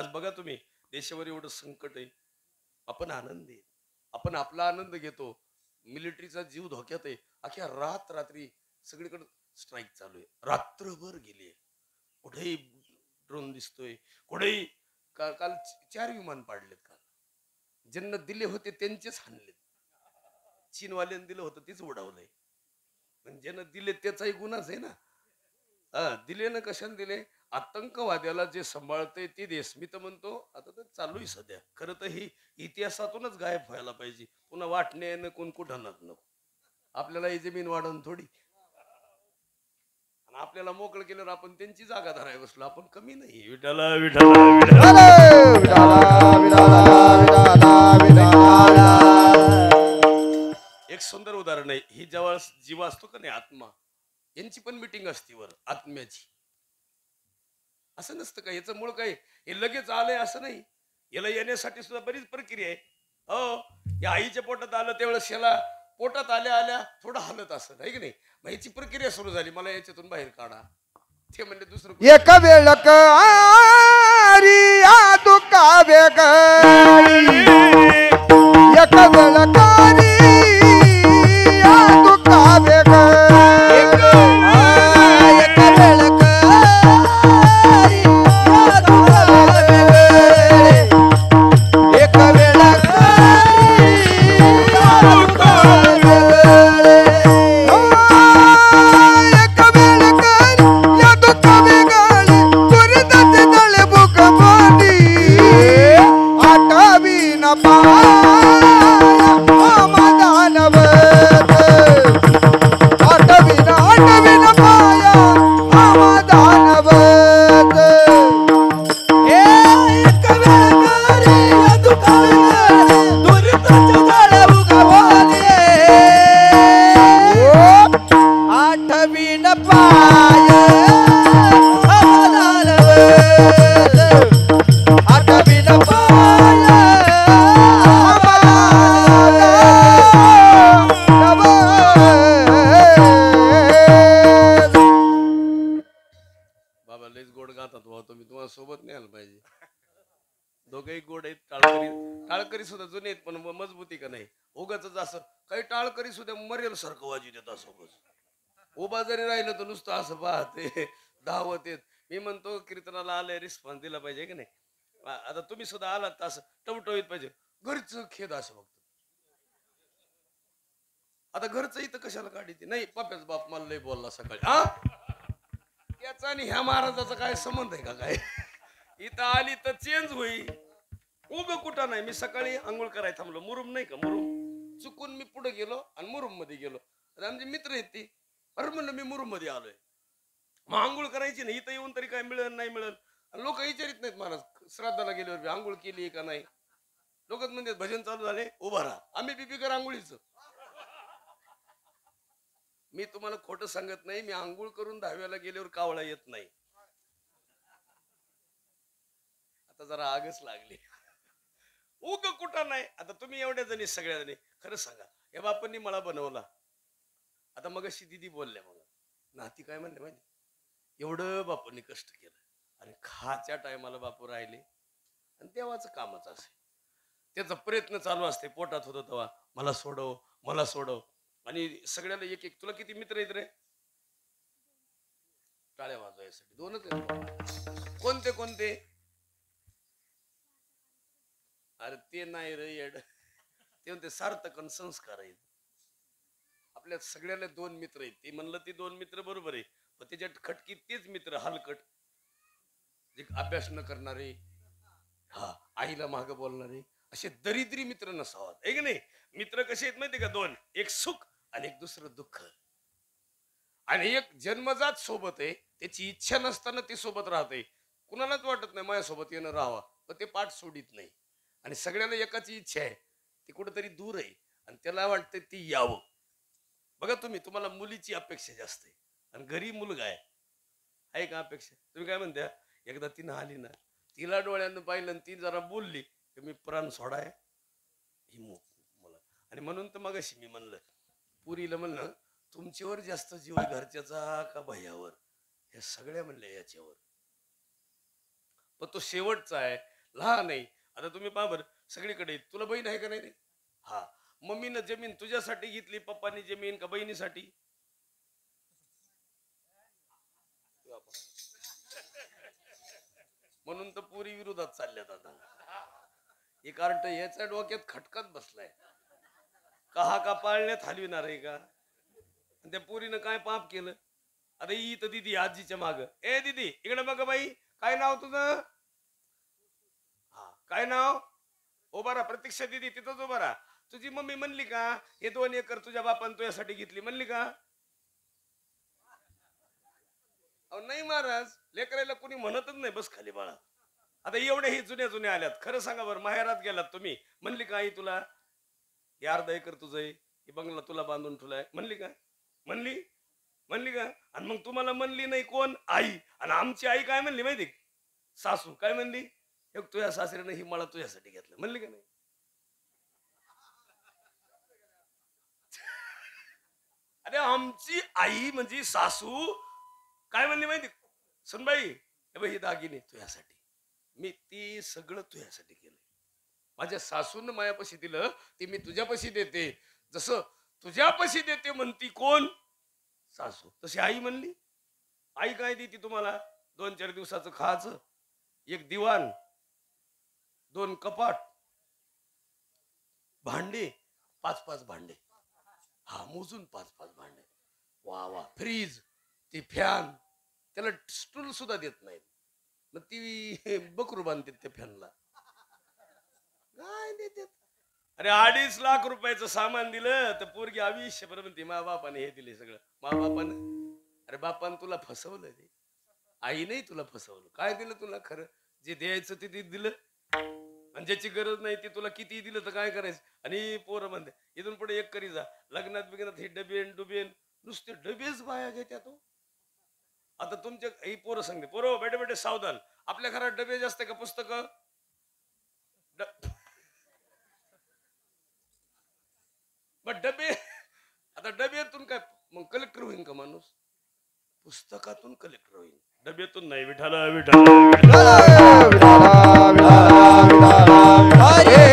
आज बघा तुम्ही, देशावर एवढं संकट आहे, आपण आनंदी आहे. आपण आपला आनंद घेतो. मिलिटरीचा जीव धोक्यात आहे. अख्ख्या रात्री सगळीकडे स्ट्राईक चालू आहे. रात्रभर गेली आहे. कुठेही ड्रोन दिसतोय, कुठेही काल 4 विमान पाडलेत काल. ज्यांना दिले होते त्यांचेच हाणलेत. चीनवाल्यांनी दिलं होतं तेच उडवलंय. पण ज्यांना दिले त्याचाही गुन्हाच आहे ना. दिले ना, कशाने दिले? आतंकवाद्याला जे सांभाळते ते देश. मी तर म्हणतो आता तर चालू आहे सध्या. खरं तर ही इतिहासातूनच गायब व्हायला पाहिजे. पुन्हा वाटणे कोण कुठं नको. आपल्याला ही जमीन वाढवून थोडी, आणि आपल्याला मोकळं केल्यावर आपण त्यांची जागा धरायला बसलो. आपण कमी नाही. विठाला विठाला एक सुंदर उदाहरण आहे. ही जेव्हा जीव असतो का नाही, आत्मा, यांची पण मिटिंग असते वर आत्म्याची. असं नसतं का याचं मूळ काय हे लगेच आलंय असं नाही. याला येण्यासाठी सुद्धा बरीच प्रक्रिया आहे. हो, या आईच्या पोटात आलं त्यावेळेस याला पोटात आल्या आल्या थोडं हलत असत आहे की नाही. मग याची प्रक्रिया सुरू झाली, मला याच्यातून बाहेर काढा. ते म्हणले दुसरं एक वेळ तू काव्य एक वेळ तू काव्य सोबत नाही आलं पाहिजे. दोघेही गोड आहेत. टाळकरी सुद्धा जुने आहेत, पण मजबूती का नाही. उगाच असं काही टाळकरी सुद्धा मरेल सारखं वाजू देतात सोबत. उभा जरी राहिलं तर नुसतं असं पाहते धावत येत. मी म्हणतो कीर्तनाला आलंय, रिस्पॉन्स दिला पाहिजे की नाही. आता तुम्ही सुद्धा आलात तर असं टवटवीत पाहिजे. घरचं खेद असं बघतो. आता घरचं इथं कशाला काढते नाही. पप्याच बाप मला लय बोलला सकाळी. त्याचा आणि ह्या महाराजाचा काय संबंध आहे का काय? इथं आली तर चेंज होईल. उभं कुठं नाही. मी सकाळी आंघोळ करायला थांबलो. मुरुम नाही का, मुरुम चुकून मी पुढे गेलो आणि मुरुम मध्ये गेलो. आमचे मित्र आहेत ती. अरे म्हणलं मी मुरुम मध्ये आलोय, मग आंघोळ करायची नाही. इथं येऊन तरी काय मिळेल नाही मिळेल. लोक विचारित नाहीत महाराज श्राद्धाला गेल्यावर आंघोळ केली का नाही. लोक म्हणतात भजन चालू झाले उभा राहा. आम्ही बिबिकर आंघोळीच. मी तुम्हाला खोटं सांगत नाही. मी आंघोळ करून 10व्याला गेल्यावर कावळा येत नाही. आता जरा आगच लागली. उग कुठं नाही. आता तुम्ही एवढ्या जणी सगळ्या जणी खरं सांगा, या बापांनी मला बनवला. आता मग अशी दिदी बोलल्या मला, नाती काय म्हणले माहिती, एवढं बापूंनी कष्ट केलं आणि खाच्या टायमाला बापू राहिले. आणि देवाचं कामच असे, त्याचा प्रयत्न चालू असते. पोटात होतो तेव्हा मला सोडव मला सोडव. आणि सगळ्याला एक एक. तुला किती मित्र आहेत रे? टाळ्या वाजवायसाठी 2च आहेत. कोणते कोणते? अरे ते नाही रे येड, ते म्हणते सार्थक आणि संस्कार आहेत. आपल्या सगळ्याला 2 मित्र आहेत. ते म्हणलं ती 2 मित्र बरोबर आहे, पण त्याच्यात खटकी तेच मित्र हलकट, जे अभ्यास न करणारे, आईला मागं बोलणारे, असे दरिद्री मित्र नसावा. आहे की नाही. मित्र कसे आहेत माहिती का? 2. एक सुख आणि एक दुसरं दुःख. आणि एक जन्मजात सोबत आहे, त्याची इच्छा नसताना ते सोबत राहते. कुणालाच वाटत नाही माझ्यासोबत येणं राहावा, पण ते पाठ सोडित नाही. आणि सगळ्यांना एकाची इच्छा आहे, ती कुठेतरी दूर आहे आणि त्याला वाटतं ती यावं. बघा तुम्ही, तुम्हाला मुलीची अपेक्षा जास्त आहे आणि घरी मुलगा आहे का अपेक्षा? तुम्ही काय म्हणता? एकदा तिनं आली ना, तिला डोळ्यानं पाहिलं आणि ती जरा बोलली की मी प्राण सोडाय ही मला. आणि म्हणून तर मग अशी मी म्हणलं पुरीला, म्हणलं तुमच्यावर जास्त जीव आहे घरच्याचा का भैयावर? हे सगळ्या म्हणले याच्यावर. पण तो शेवटचा आहे, लहान आहे. आता तुम्ही पहा बरं, सगळीकडे तुला बहीण आहे का नाही रे? हा. मम्मीनं जमीन तुझ्यासाठी घेतली, पप्पानी जमीन का बहिणीसाठी? म्हणून तर पुरी विरोधात चालल्यात आता. हे कार्ट याच्या डोक्यात खटकात बसलाय. का का पाळण्यात हलविणार आहे का? आणि त्या पोरीनं काय पाप केलं? आता ही तर दिदी आजीच्या माग, ए दिदी इकडे बघ बाई, काय नाव तुझं? हा, काय नाव? उभा राहा, प्रतीक्षा दिदी तिथंच उभा राहा. तुझी मम्मी म्हणली का हे 2 एकर तुझ्या बापान तुझ्यासाठी घेतली, म्हणली का? अहो नाही महाराज, लेकरायला कोणी म्हणतच नाही, बस खाली बाळा. आता एवढे ही जुन्या जुन्या आल्यात, खरं सांगा बरं, माहेरात गेलात तुम्ही, म्हणली का आई तुला हे 1/2 एकर तुझं आहे, हे बंगला तुला बांधून ठेवलाय, म्हणली का? म्हणली? म्हणली का? आणि मग तुम्हाला म्हणली नाही कोण? आई. आणि आमची आई काय म्हणली माहिती? सासू काय म्हणली? एक तुझ्या सासऱ्यानं ही मला तुझ्यासाठी घेतलं, म्हणली का नाही? अरे आमची आई म्हणजे सासू काय म्हणली माहिती? सुनबाई हे बघ, ही दागिने तुझ्यासाठी, मी ती सगळं तुझ्यासाठी केलं. माझ्या सासून मायापाशी दिलं ते मी तुझ्यापाशी देते. जसं तुझ्यापाशी देते म्हणती कोण? सासू. तशी आई म्हणली. आई काय देते तुम्हाला? 2-4 दिवसाचं खायचं, एक दिवाण, 2 कपाट, भांडे, 5-5 भांडे, हा मोजून 5-5 भांडे, वा वा, फ्रीज, ती फॅन, त्याला स्टूल सुद्धा देत नाहीत. मग ती बकरू बांधते त्या फॅनला. काय देतात? अरे 2.5 लाख रुपयाचं सामान दिलं तर पोरगी आयुष्यभर म्हणते मा बापाने हे दिले सगळं. मा बापानं, अरे बापान तुला फसवलं रे, आई नाही तुला फसवलं. काय दिलं तुला? खरं जे द्यायचं ते दिलं, आणि ज्याची गरज नाही ते तुला किती दिलं तर काय करायचं? आणि पोरं म्हणते इथून पुढे एक करी जा, लग्नात बिग्नात हे डबेन डुबेन, नुसते डबेच बाया घेत्या तो. आता तुमच्या ही पोरं सांगते, पोरं बेटे बेटे सावधान, आपल्या घरात डबे जास्त का पुस्तकं? मग डबे, आता डब्यातून काय मग कलेक्टर होईल का माणूस? पुस्तकातून कलेक्टर होईल, डब्यातून नाही. विठाला विठाला विठाला, विठाला, विठाला, हरे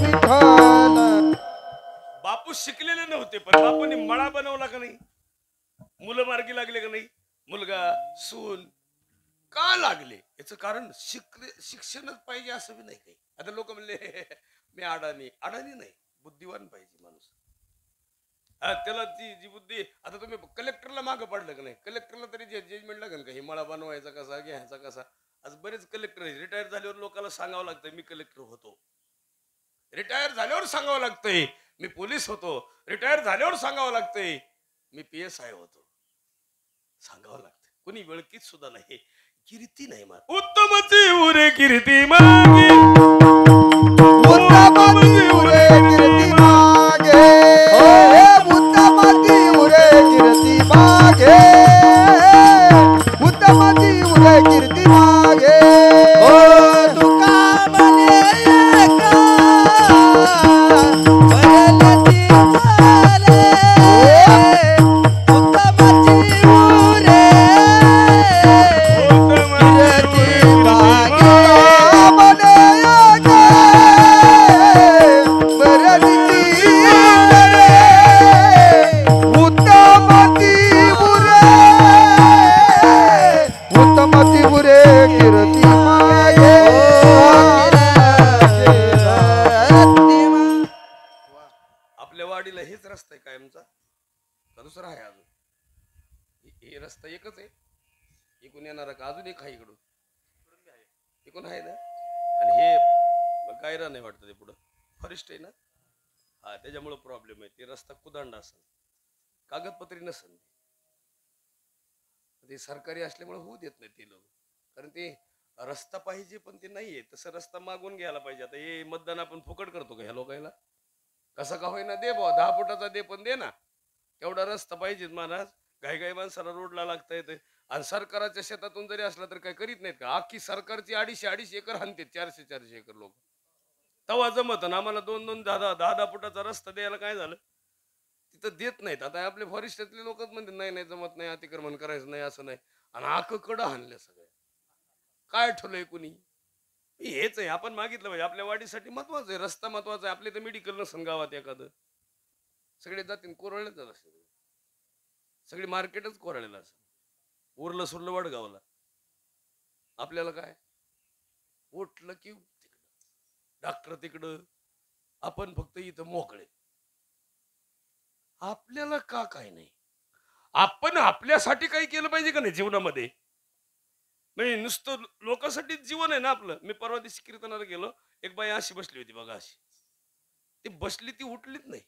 विठ्ठल. बापू शिकलेले नव्हते, पण बापूंनी मळा बनवला का नाही? मुलं मार्गी लागले का नाही? मुलगा सून का लागले? याचं कारण शिक्षणच पाहिजे असं बी नाही काही. आता लोक म्हणले मी अडाणी. अडाणी नाही, बुद्धिवान पाहिजे माणूस. त्याला ती जी बुद्धी, आता तुम्ही कलेक्टरला मागं पडलं का नाही? कलेक्टरला तरी जजमेंट लागेल का हे मळा बनवायचा कसा, घ्यायचा कसा? आज बरेच कलेक्टर रिटायर झाल्यावर लोकांना सांगावं लागतंय मी कलेक्टर होतो. रिटायर झाल्यावर सांगावं लागतंय मी पोलीस होतो. रिटायर झाल्यावर सांगावं लागतंय मी PSI होतो. सांगावं लागतंय. कोणी वेळकीत सुद्धा नाही. कीर्ती नाही मार, उत्तमची उरे कीर्ती मागे, उत्तमती उरे कीर्ती मागे, उत्तमती उरे कीर्ती मागे, उत्तमती उरे कीर्ती मागे. तुका म्हणे एका भरलती झाले, उत्तमती उरे कीर्ती मागे. म्हणे एका भरलती झाले, उत्तमती उरे, उत्तमती उरे कीर्ती मागे. आपल्या वाडीला हेच रस्ता आहे कायमचा का दुसरा आहे अजून? हे रस्ता एकच आहे? इकडून येणार का अजून एक आहे? इकडून इकडून आहे ना? आणि हे गायरा नाही वाटतं, ते पुढं फॉरेस्ट आहे ना? हा, त्याच्यामुळे प्रॉब्लेम आहे. ते रस्ता कुदांडा असेल, कागदपत्री नसेल. ते सरकारी असल्यामुळे होऊ देत नाही ते लोक, कारण ते रस्ता पाहिजे पण ते नाहीये. तसं रस्ता मागून घ्यायला पाहिजे. आता हे मतदान आपण फुकट करतो का ह्या लोकांना? कसं का होईना दे बुवा, 10 फुटाचा दे, पण दे ना. तेवढा रस्ता पाहिजे महाराज. घाई माणसाला रोडला लागता येते. आणि सरकाराच्या शेतातून जरी असला तर काय करीत नाहीत का? अख्खी सरकारची 250 एकर हाणते, 400 एकर लोक. तवा जमत, आणि आम्हाला 2-2, 10-10 फुटाचा रस्ता द्यायला काय झालं? तिथं देत नाहीत. आता आपले फॉरेस्टले लोकच म्हणते नाही नाही जमत नाही, अतिक्रमण करायचं नाही, असं नाही. आणि आख कडं हाणल्या सगळ्या. काय ठेवलंय कुणी? हेच आहे, आपण मागितलं पाहिजे. आपल्या वाढीसाठी महत्वाचं आहे, रस्ता महत्वाचा आहे. आपले तर मेडिकल नसन गावात एखादं, सगळे जातील कोरळले जात असते, सगळी मार्केटच कोरळलेलं असं, उरलं सुरलं वडगावला. आपल्याला काय उठलं की डॉक्टर तिकडं, आपण फक्त इथं मोकळे. आपल्याला का काय नाही? आपण आपल्यासाठी काही केलं पाहिजे का नाही जीवनामध्ये? नाही नुसतं लोकांसाठी जीवन आहे ना आपलं. मी परवा दिवशी कीर्तनाला गेलो, एक बाई अशी बसली होती बघा, अशी ती बसली, ती उठलीच नाही,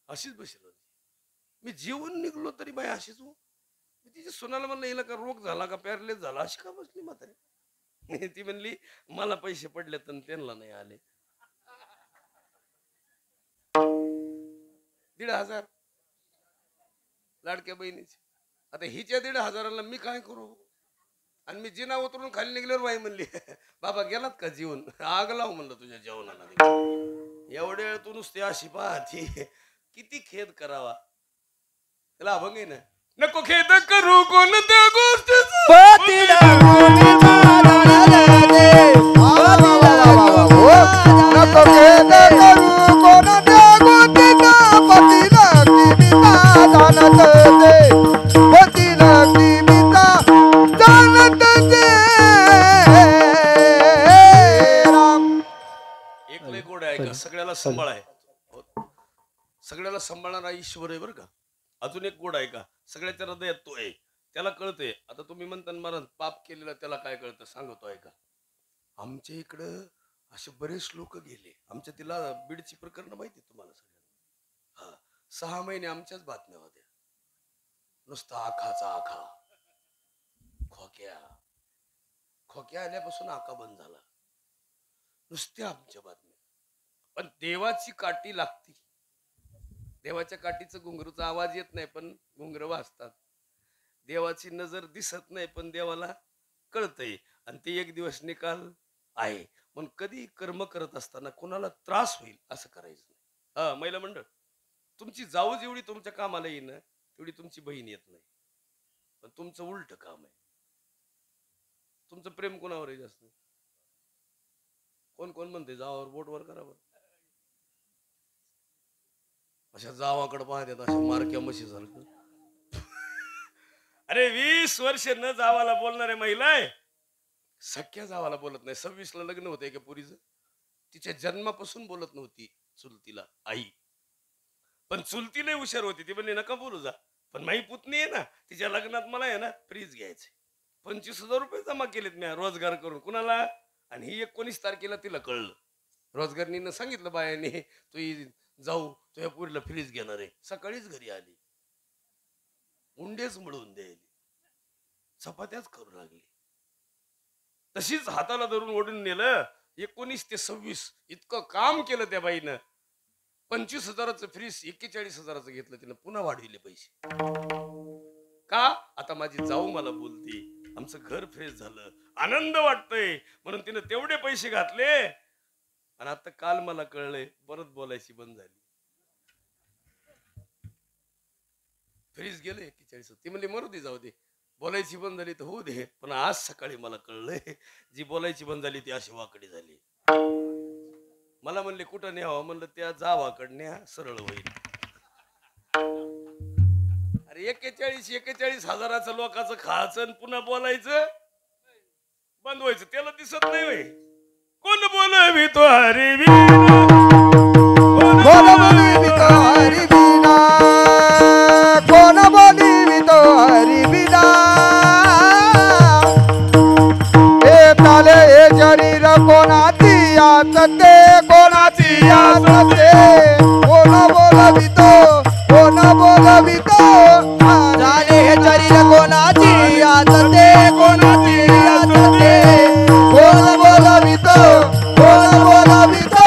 अशीच बसली होती. मी जेवण निघलो तरी बाई अशीच हो. मी तिच्या सोनाला म्हणलं, हिला का रोग झाला का पॅरलेस झाला, अशी का बसली म्हातारी? ती म्हणली मला पैसे पडले तर त्यांना नाही आले. 1,500 लाडक्या बहिणीचे. आता हिच्या 1,500ला मी काय करू? आणि मी जिना उतरून खाली निघल्यावर बाई म्हणली बाबा गेलात का जीवन? आग लाव म्हणलं तुझ्या जेवणाला. एवढे वेळ तू नुसती अशी पाहती, किती खेद करावा. त्याला अभंग आहे ना, नको खेद करू कोणत्या गोष्टीचा. पतीला कोणी मानलं दे. नको खेद करू कोणत्या गोष्टीचा. पतीला किमिता जाणत दे. पतीला किमिता जाणत दे. राम एक लय गोड आहे का, सगळ्याला सांभाळ आहे, सगळ्याला सांभाळणारा ईश्वर आहे बरं का. अजून एक गोड आहे का, सगळ्याच्या हृदयात तो आहे, त्याला कळतंय. आता तुम्ही म्हणता महाराज पाप केलेलं त्याला काय कळतं, सांगतो आहे का. आमच्या इकडं असे बरेच लोक गेले. आमच्या तिला बीडची प्रकरण माहिती तुम्हाला सगळ्यांना. हा, 6 महिने आमच्याच बातम्या होत्या, नुसता आखाचा आखा. खोक्या खोक्या आल्यापासून आका बंद झाला, नुसत्या आमच्या बातम्या. पण देवाची काठी लागती. देवाच्या काठीचं घुंगरूचा आवाज येत नाही पण घुंगर वाजतात. देवाची नजर दिसत नाही पण देवाला कळतंय. आणि ते एक दिवस निकाल आहे. पण कधी कर्म करत असताना कोणाला त्रास होईल असं करायचं नाही. हा, महिला मंडळ, तुमची जाऊ जेवढी तुमच्या कामाला येईन तेवढी तुमची बहीण येत नाही. पण तुमचं उलट काम आहे. तुमचं प्रेम कोणावर आहे जास्त? कोण कोण म्हणते जावावर बोटवर करा बरं. अशा जावाकडे पाहतात अशा मारक्या म्हशी सारखं. अरे 20 वर्ष न जावाला बोलणारे महिला आहे, सख्या जावाला बोलत नाही. 26 ला लग्न होतं एका पुरीचं, तिच्या जन्मापासून बोलत नव्हती चुलतीला आई. पण चुलती लय हुशार होती, ती म्हणली नका बोलू जा. पण माई पुतणी आहे ना, तिच्या लग्नात मला आहे ना फ्रीज घ्यायचे. 25,000 रुपये जमा केलेत मी रोजगार करून. कुणाला? आणि ही 19 तारखेला तिला कळलं. रोजगारनीनं सांगितलं बायाने तू जाऊ तुझ्या पुरीला फ्रीज घेणार आहे. सकाळीच घरी आली, उंडेच मिळवून द्यायली, चपात्याच करू लागली. तशीच हाताला धरून ओढून नेलं. 19 ते 26 इतकं काम केलं त्या बाईनं. 25,000चं फ्रीज 41,000चं घेतलं तिनं, पुन्हा वाढविले पैसे. का? आता माझी जाऊ मला बोलते, आमचं घर फ्रेश झालं, आनंद वाटतोय म्हणून तिनं तेवढे पैसे घातले. आणि आता काल मला कळलंय परत बोलायची बंद झाली. फ्रीज गेले 41. ती म्हणली मरू दे, जाऊ दे, बोलायची बंद झाली तर होऊ दे. पण आज सकाळी मला कळलंय जी बोलायची बंद झाली ती अशी वाकडी झाली. मला म्हणले कुठं न्यावं? म्हणलं त्या जावाकडे न्या, सरळ होईल. अरे 41,000चं लोकांचं खायचं पुन्हा बोलायचं बंद व्हायचं, त्याला दिसत नाही होय. कोण बोलवी तो हरी कोण बोलिवी तो हरी बिना. कोण बोलिवी तो हरी बिना. हे ताले हे शरीर कोणाची आसते. कोणाची आसते. कोण बोलवितो. कोण बोलवितो. झाले हे शरीर कोणाची आसते. कोणाची आसते. कोण बोलवितो. कोण बोलवितो.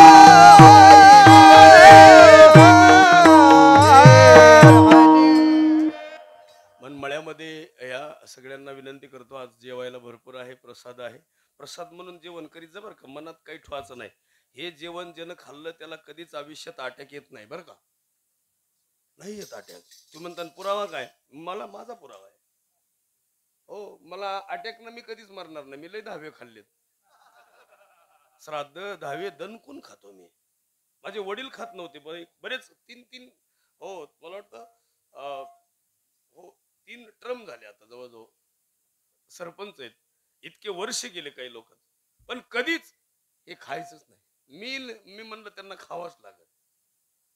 मनमळ्यामध्ये या सगळ्यांना विनंती करतो, आज जेवायला भरपूर आहे, प्रसाद आहे. प्रसाद म्हणून जेवण करीत जा बरं का, मनात काही ठेवायचं नाही. हे जेवण ज्यानं खाल्लं त्याला कधीच आयुष्यात अटॅक येत नाही बरं का, नाही येत अटॅक. तू म्हणता पुरावा काय? मला माझा पुरावा आहे. हो, मला अटॅकनं मी कधीच मरणार नाही. मी लय दहावे खाल्लेत. श्राद्ध दहावे दणकून खातो मी. माझे वडील खात नव्हते, बरेच तीन तीन. हो, मला वाटतं हो 3 टर्म झाले आता जवळजवळ सरपंच आहेत. इतके वर्ष गेले काही लोक, पण कधीच हे खायचंच नाही. मी म्हणलं त्यांना खावाच लागत.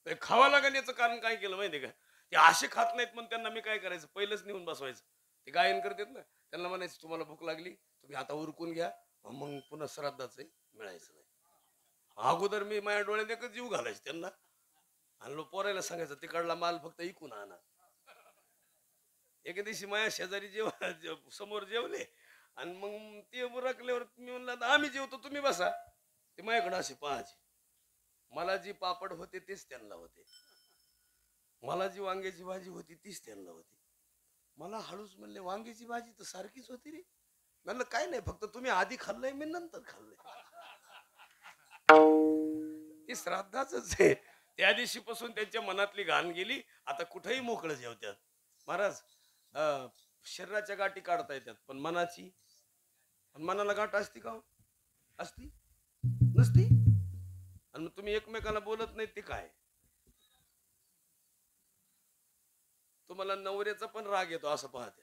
ते खावा लागेल याचं कारण काय केलं माहितीये का? ते असे खात नाहीत, पण त्यांना मी काय करायचं, पहिलंच नेऊन बसवायचं. ते गायन करतात ना, त्यांना म्हणायचं तुम्हाला भूक लागली तुम्ही आता उरकून घ्या, मग पुन्हा श्राद्धाचं मिळायचं नाही. अगोदर मी माझ्या डोळ्यात एकच जीव घालायचं त्यांना, आणि पोरायला सांगायचं तिकडला माल फक्त इकून आणा. एके दिवशी माझ्या शेजारी समोर जेवले, आणि मग ते उरकल्यावर मी म्हणलं आता आम्ही जेवतो तुम्ही बसा. ते माझ्याकडे असे पाहायचे. मला जी पापड होते तेच त्यांना होते, मला जी वांग्याची भाजी होती तीच त्यांना होती. मला हळूच म्हणले वांग्याची भाजी तर सारखीच होती रे. म्हणलं काय नाही, फक्त तुम्ही आधी खाल्लंय मी नंतर खाल्लंय. ते श्राद्धाच आहे. त्या दिवशीपासून त्यांच्या मनातली घाण गेली. आता कुठेही मोकळं जेवतात. महाराज शरीराच्या गाठी काढता येतात, पण मनाला गाठ असती का? असती नसती. आणि मग तुम्ही एकमेकाला बोलत नाही ते काय? तुम्हाला नवऱ्याचा पण राग येतो असं पाहते.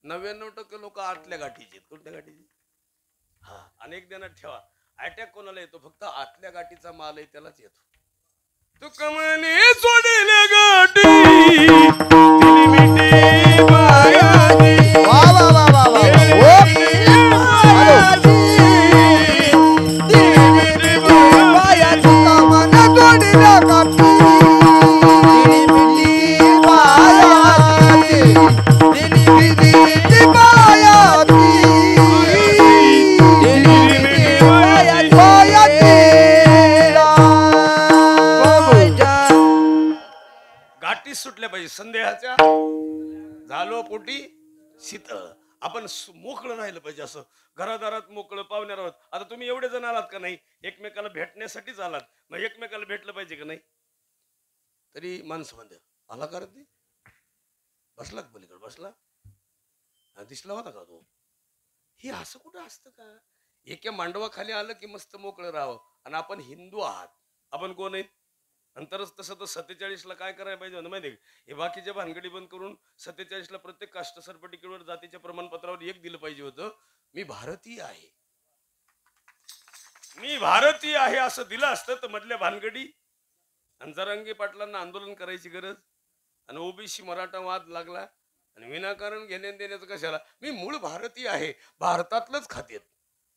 99% लोक आतल्या गाठीचे. कोणत्या गाठीचे? हा, अनेक देण्यात ठेवा. अटॅक कोणाला येतो? फक्त आतल्या गाठीचा माल आहे त्यालाच येतो. तू कमने सोडल्या गाठी दिली मिठी मायाची. वा वा वा वा वा. गाठी सुटल्या पाहिजे संदेहाच्या. झालो पोटी शीतळ. आपण मोकळं राहिलं पाहिजे, असं घरादारात मोकळं. पाहुण्यावर आहोत आता, तुम्ही एवढे जण आलात का नाही, एकमेकाला भेटण्यासाठीच आलात, मग एकमेकाला भेटलं पाहिजे का नाही? तरी माणसं म्हणते आला का रे, बसला पलीकडे बसला, दिसला होता का तो? हे असं कुठं असतं का? एका मांडवाखाली आलं की मस्त मोकळं राहावं. आणि आपण हिंदू आहात, आपण कोण आहेत? नंतरच तसं तर 47ला काय करायला पाहिजे होतं माहिती आहे? हे बाकीच्या भानगडी बंद करून 47ला प्रत्येक कास्ट सर्टिफिकेटवर जातीच्या प्रमाणपत्रावर एक दिलं पाहिजे होतं, मी भारतीय आहे, मी भारतीय आहे असं दिलं असतं तर मधल्या भानगडी. आणि जरांगे पाटलांना आंदोलन करायची गरज, आणि ओबीसी मराठा वाद लागला, आणि विनाकारण घेण्यात देण्याचं कशाला? मी मूळ भारतीय आहे, भारतातलंच खातेत,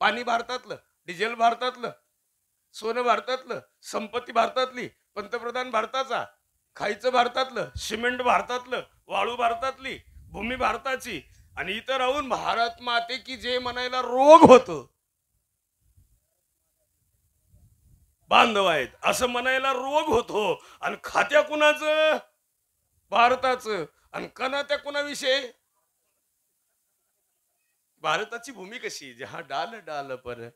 पाणी भारतातलं, डिझेल भारतातलं, सोनं भारतातलं, संपत्ती भारतातली, पंतप्रधान भारताचा, खायचं भारतातलं, सिमेंट भारतातलं, वाळू भारतातली, भूमी भारताची. आणि इथं राहून भारत माते की जे म्हणायला रोग होतो. बांधव आहेत असं म्हणायला रोग होतो. आणि खात्या कुणाचं? भारताचं. आणि कनात्या कुणाविषयी? भारताची भूमी कशी? जहा डाल डाल पर,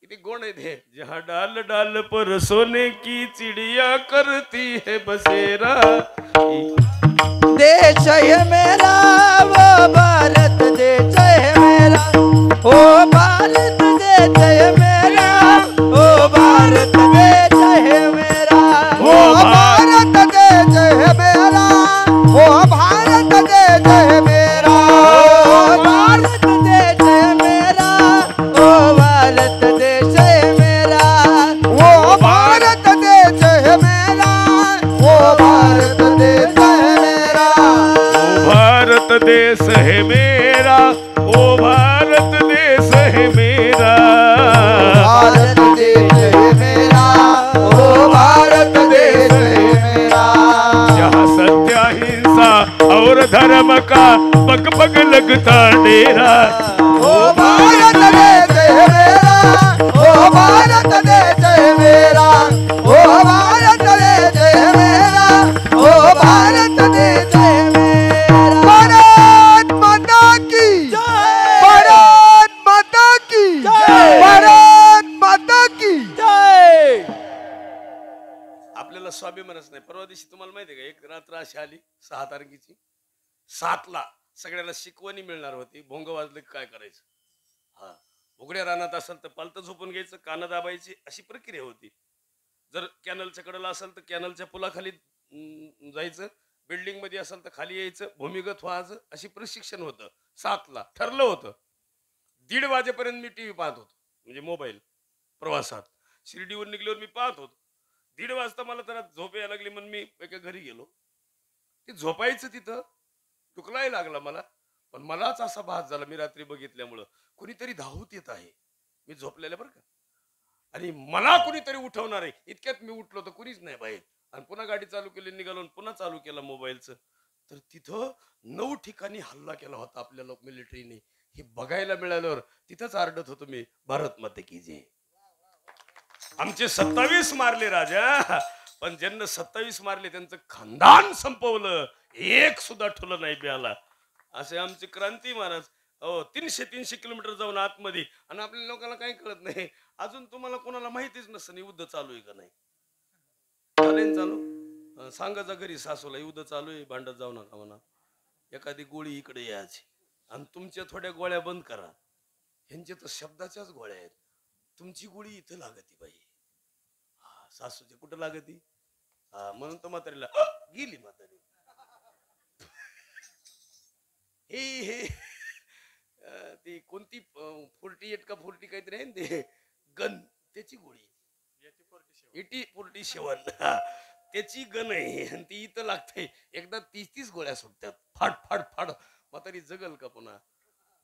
किती गोड आहे ते. जहा डाल डाल पर सोने की चिड़िया करती है बसेरा. देश है मेरा वो भारत देश है मेरा, ओ भारत देश है मेरा, ओ भारत देश है मेरा, ओ भारत देश है मेरा, ओ भारत देश है मेरा, ओ भारत देश है मेरा, ओ भारत देश है मेरा, ओ भारत देश है मेरा, ओ भारत देश है मेरा, भारत देश है मेरा, ओ भारत देश है मेरा, भारत देश है मेरा, ओ भारत देश है मेरा, जहाँ सत्य अहिंसा और धर्म का पग पग लगता डेरा. ओ भारत देश है मेरा, ओ भारत देश है मेरा, ओ भारत देश है मेरा, ओ भारत देश है मेरा. भारत माता की जय, भारत माता की जय, भारत माता की जय. आपल्याला स्वाभिमानच नाही. परवा दिवशी तुम्हाला माहिती आहे का, एक रात्र अशी आली 6 तारखेची, 7ला सगळ्याला शिकवणी मिळणार होती. भोंग वाजले की काय करायचं. हा, उघड्या रानात असेल तर पालतं झोपून घ्यायचं, कानं दाबायची, अशी प्रक्रिया होती. जर कॅनलच्या कडेला असेल तर कॅनलच्या पुलाखाली जायचं, बिल्डिंग मध्ये असेल तर खाली यायचं, भूमिगत व्हायचं, अशी प्रशिक्षण होतं. 7ला ठरलं होतं. 1:30 वाजेपर्यंत मी टीव्ही पाहत होतो, म्हणजे मोबाईल. प्रवासात शिर्डीवर निघल्यावर मी पाहत होतो. 1:30 वाजता मला जरा झोप यायला लागली म्हणून मी एका घरी गेलो. ते झोपायचं तिथं टुकलाही लागला मला. पण मलाच असा भास झाला मी रात्री बघितल्यामुळं कुणीतरी धावत येत आहे. मी झोपलेलं बरं का, आणि मला कुणीतरी उठवणार आहे. इतक्यात मी उठलो तर कुणीच नाही बाहेर, आणि पुन्हा गाडी चालू केली, निघालो, पुन्हा चालू केलं मोबाईलचं. तर तिथं 9 ठिकाणी हल्ला केला होता आपल्या लोक मिलिटरीने. हे बघायला मिळाल्यावर तिथंच आरडत होतो मी, भारत माते की जय. आमचे 27 मारले राजा, पण ज्यांना 27 मारले त्यांचं खानदान संपवलं, एक सुद्धा ठुलं नाही बियाला. असे आमचे क्रांती महाराज. हो, 300 किलोमीटर जाऊन आतमध्ये, आणि आपल्या लोकांना काही कळत नाही. अजून तुम्हाला कोणाला माहितीच नसतं युद्ध चालू आहे का नाही. चालेल चालू, सांगायचं घरी सासूला युद्ध चालू आहे, भांडत जाऊ नका म्हणा. एखादी गोळी इकडे यायची, आणि तुमच्या थोड्या गोळ्या बंद करा. ह्यांच्या तर शब्दाच्याच गोळ्या आहेत. तुमची गोळी इथं लागती बाई, सासूच्या कुठं लागती. म्हणून तर म्हातारीला गेली म्हातारी. हे ती कोणती 48 का 40 काहीतरी आहे ना ते गन, त्याची गोळी 47 त्याची गन आहे, आणि ती इथं लागते. एकदा 30 गोळ्या सुटतात, फाड फाड फाड. म्हातारी जगल का पुन्हा.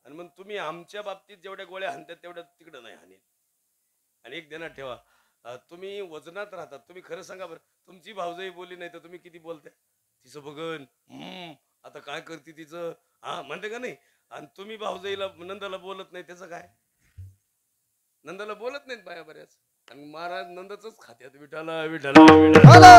आणि मग तुम्ही आमच्या बाबतीत जेवढ्या गोळ्या हाणतात तेवढ्या तिकडं नाही हानीत. आणि एक ध्यानात ठेवा, तुम्ही वजनात राहतात. तुम्ही खरं सांगा बरं, तुमची भावजाई बोलली नाही तर तुम्ही किती बोलताय. तिचं बघन आता काय करते तिचं, म्हणते का नाही. आणि तुम्ही भावजाईला नंदाला बोलत नाही, त्याचं काय. नंदाला बोलत नाहीत बाया बऱ्याच, आणि महाराज नंदाच खात्यात. विठाला विठाला विठाला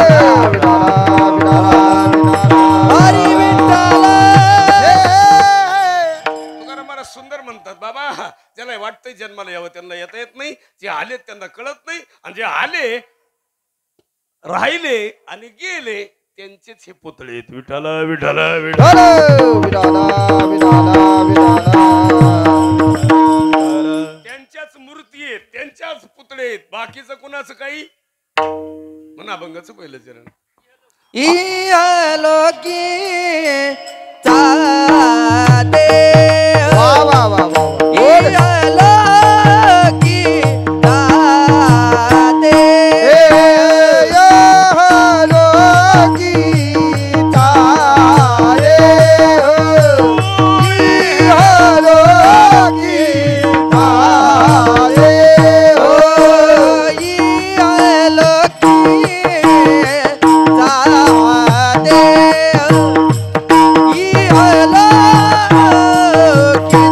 तुकाराम सुंदर म्हणतात बाबा. ज्याला वाटतंय जन्माला यावं त्यांना येता येत नाही, जे आले त्यांना कळत नाही, आणि जे आले राहिले आणि गेले त्यांचेच हे पुतळे आहेत. विठाला विठाला विठाला त्यांच्याच मूर्ती आहेत, त्यांच्याच पुतळे आहेत. बाकीचं कुणाचं काही म्हणा. अभंगाचं पहिलं चरण. इहलोकी चाते वा वा वा वा. इहलोकी चाते इहलोकी चाते इहलोकी चाते इहलोकी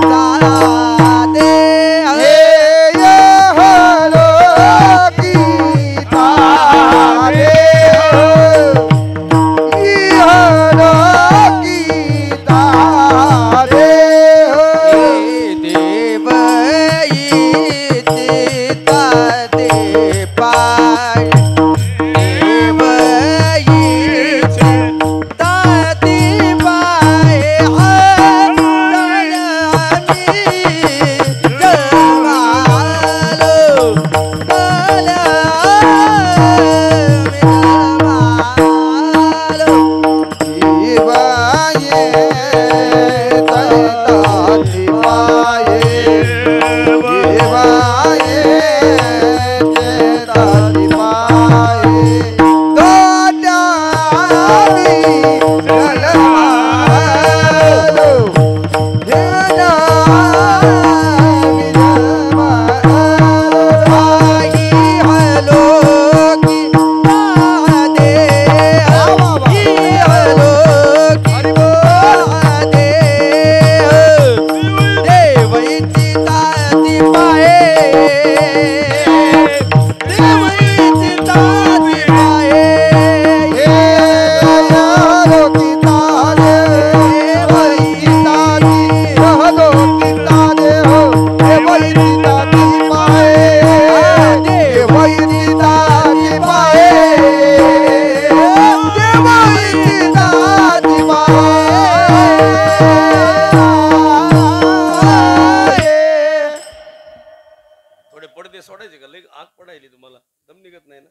सोडायचे का? लई आग पडायली तुम्हाला, दम निघत नाही ना?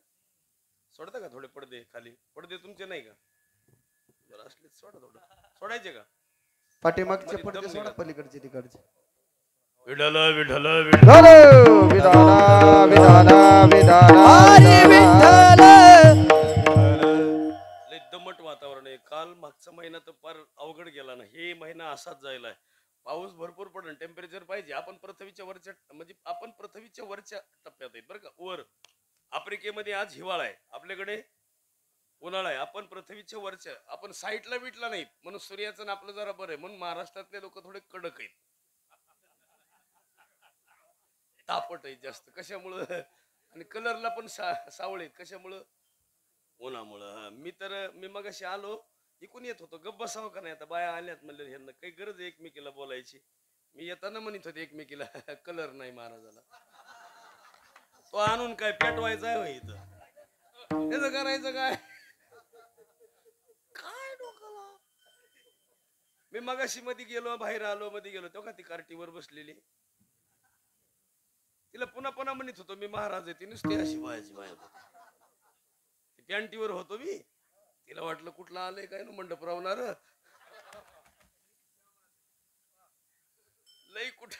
सोडता का थोडे पडदे खाली? पडदे तुमचे नाही का? जर असले सोडा, थोडं सोडायचे का? पाठीमागचे मध्ये पडदे दम सोडा, निघत. पलीकडचे तिकडचे. विठ्ठल विठ्ठल विठ्ठल. हॅलो विधाना विधाना विधाना हरी विठ्ठल. लय दमट वातावरण आहे. काल मागचा महिना तर फार अवघड गेला ना. हे महिना असाच जायलाय. पाऊस भरपूर पडेल, टेम्परेचर पाहिजे. आपण पृथ्वीच्या वरच्या म्हणजे आपण पृथ्वीच्या वरच्या टप्प्यात आहेत बरं का. वर आफ्रिकेमध्ये आज हिवाळा आहे, आपल्याकडे उन्हाळा आहे. आपण पृथ्वीच्या वरच्या, आपण साईडला बिटला नाहीत म्हणून सूर्याचं आणि आपलं जरा बरं आहे. म्हणून महाराष्ट्रातले लोक थोडे कडक आहेत, तापट आहेत जास्त. कशामुळं? आणि कलरला पण सावळेत. कशामुळं? उन्हामुळं. मी मगाशी आलो, इकून येत होतो, गप्प बसावं का नाही, आता बाया आल्यात म्हणलं ह्यांना काही गरज आहे एकमेकीला बोलायची. मी येताना म्हणत होते एकमेकीला कलर नाही महाराजाला. तो आणून काय पेटवायचा आहे होय इथं? त्याचं करायचं काय? काय डोकाला. मी मगाशी मध्ये गेलो, बाहेर आलो, मध्ये गेलो तेव्हा ती कार्टीवर बसलेली, तिला पुन्हा पुन्हा म्हणत होतो मी महाराज आहे. ती नुसती अशी बायाची बाया पॅन्टीवर होतो मी. तिला वाटलं कुठलं आलंय काय ना मंडप रावणार. लई कुठ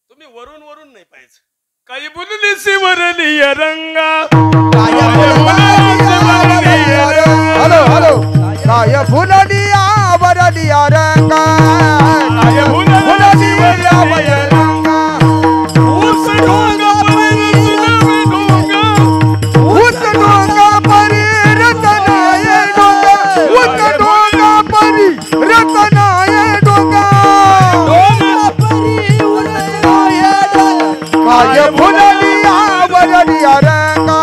तुम्ही वरून वरून नाही पाहिजे. काही बोलले शिवरली रंगा. हॅलो हॅलो काय फुलडिया वरडिया रंगा. काय फुलडिया वरडिया रंगा. ऊस डोंगा परी रतनाय डोंगा. ऊस डोंगा परी रतनाय डोंगा. काय फुलडिया वरडिया रंगा.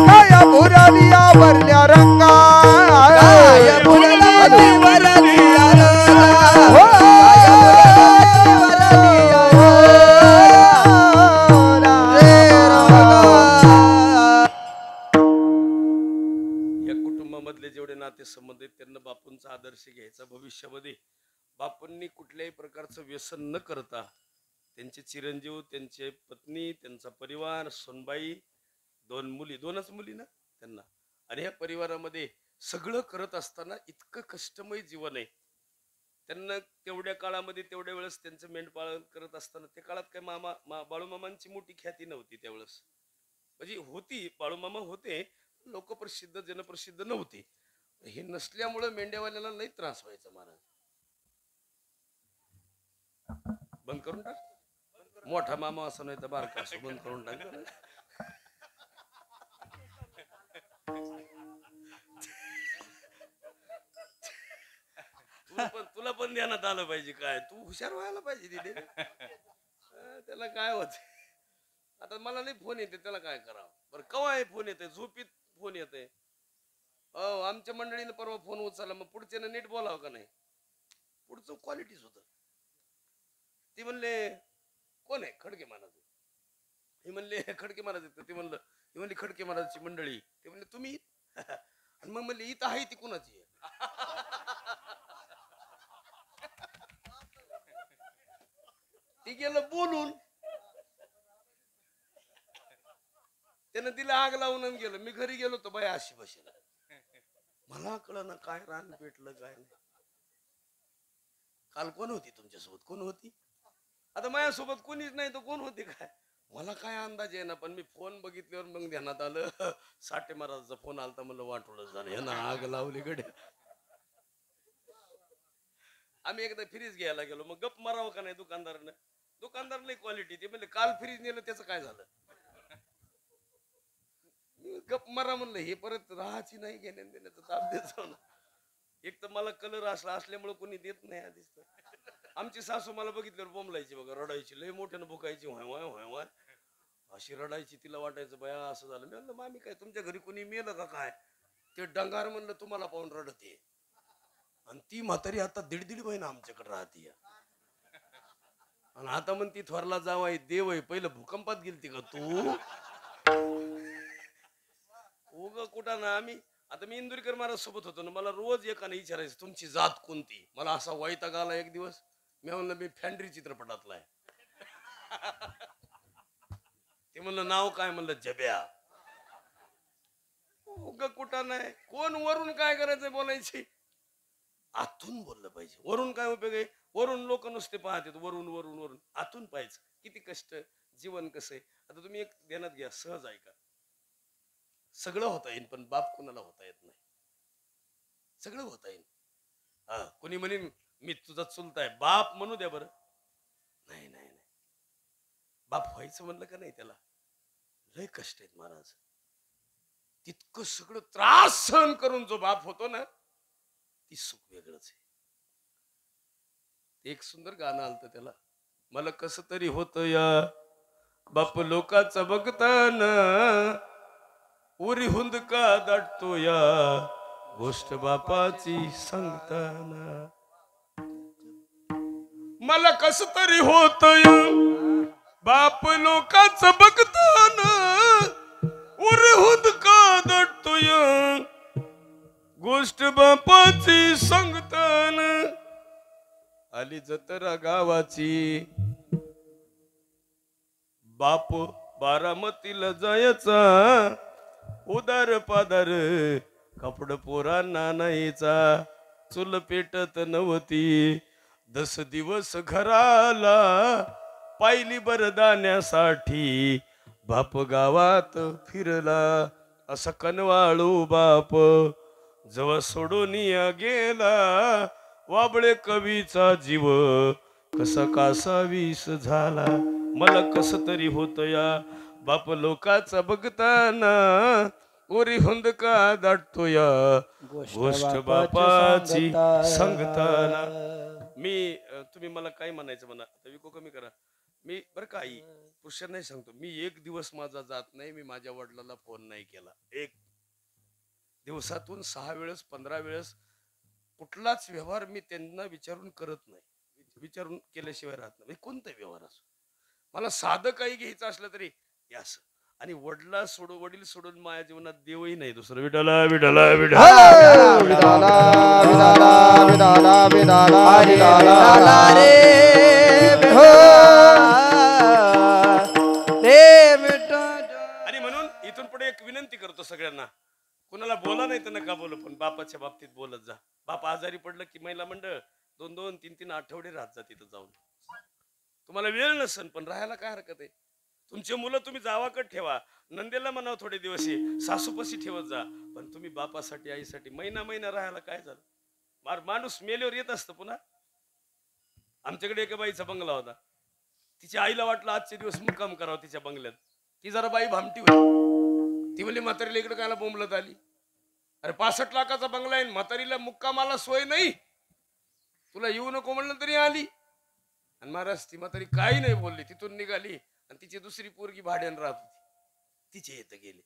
काय फुलडिया वरल्या रंगा. काय फुलडिया वरल्या या कुटुंबामधले जेवढे नाते संबंध आहेत त्यांना बापूंचा आदर्श घ्यायचा. भविष्यामध्ये बापूंनी कुठल्याही प्रकारचं व्यसन न करता त्यांचे चिरंजीव, त्यांचे पत्नी, त्यांचा परिवार, सोनबाई, 2 मुली, 2च मुली ना त्यांना, आणि ह्या परिवारामध्ये सगळं करत असताना इतकं कष्टमय जीवन आहे. त्यांना तेवढ्या काळामध्ये तेवढ्या वेळेस त्यांचं मेंढपाळन करत असताना त्या काळात काय बाळूमामांची मोठी ख्याती नव्हती त्यावेळेस. म्हणजे होती, बाळूमामा होते, लोकप्रसिद्ध जनप्रसिद्ध नव्हती. हे नसल्यामुळं मेंढ्यावाल्याला लई त्रास व्हायचा महाराज. बंद करून टाक. मोठा मामा असं नाही तर बारका असं बंद करून टाक. तुला पण ध्यानात आलं पाहिजे. काय तू हुशार व्हायला पाहिजे तिथे. त्याला काय होत. आता मला नाही फोन येते, त्याला काय करावं बरं. केव्हा आहे फोन येते? झोपीत फोन येते. हो, आमच्या मंडळीनं परवा फोन उचलला, मग पुढच्यानं नीट बोलावं का नाही? पुढचं क्वालिटीच होतं. ती म्हणले कोण आहे? खडके महाराज. हे म्हणले खडके महाराज आहेत. ते म्हणलं, ही म्हणली खडके महाराजची मंडळी. ते म्हणले तुम्ही? आणि मग म्हणले इथं आहे ती कुणाची? ती गेलं बोलून, त्यानं तिला आग लावून गेलं. मी घरी गेलो तर बाय अशी बसेल. मला कळलं ना काय रान पेटलं काय नाही. काल कोण होती तुमच्यासोबत? कोण होती? आता माझ्यासोबत कोणीच नाही तर कोण होते काय? मला काय अंदाज आहे ना. पण मी फोन बघितल्यावर मग ध्यानात आलं, साठे महाराजचा फोन आलता. म्हणलं वाटोळं झालं, ह्यानं आग लावली गड्या. आम्ही एकदा फ्रीज घ्यायला गेलो, मग गप मारावं का नाही दुकानदारानं. दुकानदारला क्वालिटी. ते म्हणले काल फ्रीज नेलं त्याचं काय झालं? गप मारा म्हणलं, हे परत राहायची नाही घेण्या देण्याचा ताप देतो ना. एक तर मला कलर असल्यामुळे कोणी देत नाही आधीच. आमची सासू मला बघितल्यावर बोंबलायची बघा, रडायची, लय मोठ्यानं भुकायची, व्हाय व्हाय व्हाय व्हाय अशी रडायची. तिला वाटायचं बया असं झालं. मी म्हणलं मामी काय तुमच्या घरी कोणी मेलं का काय? ते डंगार म्हणलं तुम्हाला पाहून रडते. आणि ती म्हातारी आता 1.5 महिना आमच्याकडे राहते. आणि आता म्हणती थोरला जावाय देव आहे. पहिलं भूकंपात गेलती का तू? उग कुठं ना. आम्ही आता मी इंदुरीकर महाराज सोबत होतो ना, मला रोज एकाने विचारायचं तुमची जात कोणती. मला असा वैताग आला एक दिवस. मी म्हणलं मी फॅन्ड्री चित्रपटातला आहे. ते म्हणलं नाव काय? म्हणलं जब्या. उगा कुठं नाही, कोण वरून काय करायचं बोलायची, आतून बोललं पाहिजे. वरून काय उपयोग आहे? वरून लोक नुसते पाहतात, वरून वरून वरून. आतून पाहायचं किती कष्ट, जीवन कसं आहे. आता तुम्ही एक ध्यानात घ्या, सहज ऐका. सगळं होता येईल पण बाप कुणाला होता येत नाही. सगळं होता येईल. हा, कोणी म्हणेन मी तुझा चुलता आहे, बाप म्हणू द्या बरं. नाही नाही नाही, बाप व्हायचं म्हणलं का नाही त्याला लय कष्ट आहेत महाराज. तितकं सगळं त्रास सहन करून जो बाप होतो ना, ती सुख वेगळंच आहे. एक सुंदर गाणं आलतं त्याला, मला कस तरी होत या बाप लोकाचा बघताना, उरी हुंद का दाटतो या गोष्ट बापाची सांगताना. मला कस तरी होत या बाप लोकाचा बघताना, उरी हुंद का दाटतो या गोष्ट बापाची सांगताना. आली जत्रा गावाची, बाप बारामतीला जायचा, उदार पादार कपड पोरांना नाहीचा, चुल पेटत नव्हती 10 दिवस घराला, पायली बरदाण्यासाठी बाप गावात फिरला. असा कनवाळू बाप जवळ सोडून गेला, वाबळे कवीचा जीव कसा कासा विष झाला. मला कस तरी होत या बाप लोकाचा बघताना, ओरी हुंद का दाटतो या गोष्ट बापाची सांगताना. मी तुम्ही मला काय म्हणायचं म्हणा, आता विको कमी करा. मी बरं का आई, पुरुषांना नाही सांगतो, मी एक दिवस माझा जात नाही मी माझ्या वडिलांना फोन नाही केला. एक दिवसातून 6 वेळेस 15 वेळेस कुठलाच व्यवहार मी त्यांना विचारून करत नाही. विचारून केल्याशिवाय राहत नाही. कोणता व्यवहार असो, मला साधं काही घ्यायचं असलं तरी असं. आणि वडील सोडून माझ्या जीवनात देवही नाही दुसरं. विठाला विठाला विठाला आणि म्हणून इथून पुढे एक विनंती करतो सगळ्यांना, कुणाला बोला नाही तर नका बोलू, पण बापाच्या बाबतीत बोलत जा. बाप आजारी पडलं की महिला मंडळ 2-2, 3-3 आठवडे राहत जा तिथं जाऊन. तुम्हाला वेळ नसन पण राहायला काय हरकत आहे. तुमचे मुलं तुम्ही जावाकड ठेवा, नंदेला म्हणावं थोडे दिवस सासूपाशी ठेवत जा, पण तुम्ही बापासाठी आईसाठी महिना राहायला काय झालं. माणूस मेल्यावर येत असतं पुन्हा. आमच्याकडे एका बाईचा बंगला होता, तिच्या आईला वाटलं आजचे दिवस मुक्काम करावं तिच्या बंगल्यात. ती जरा बाई भामटी होती. ती म्हणली म्हातारीला इकडे कायला बोंबलत आली. अरे 65 लाखाचा बंगला आहे, म्हातारीला मुक्कामाला सोय नाही, तुला येऊ नको म्हणलं तरी आली. आणि महाराज ती म्हातारी काही नाही बोलली, तिथून निघाली आणि तिची दुसरी पोरगी भाड्यानं राहत होती, तिचे येत गेले.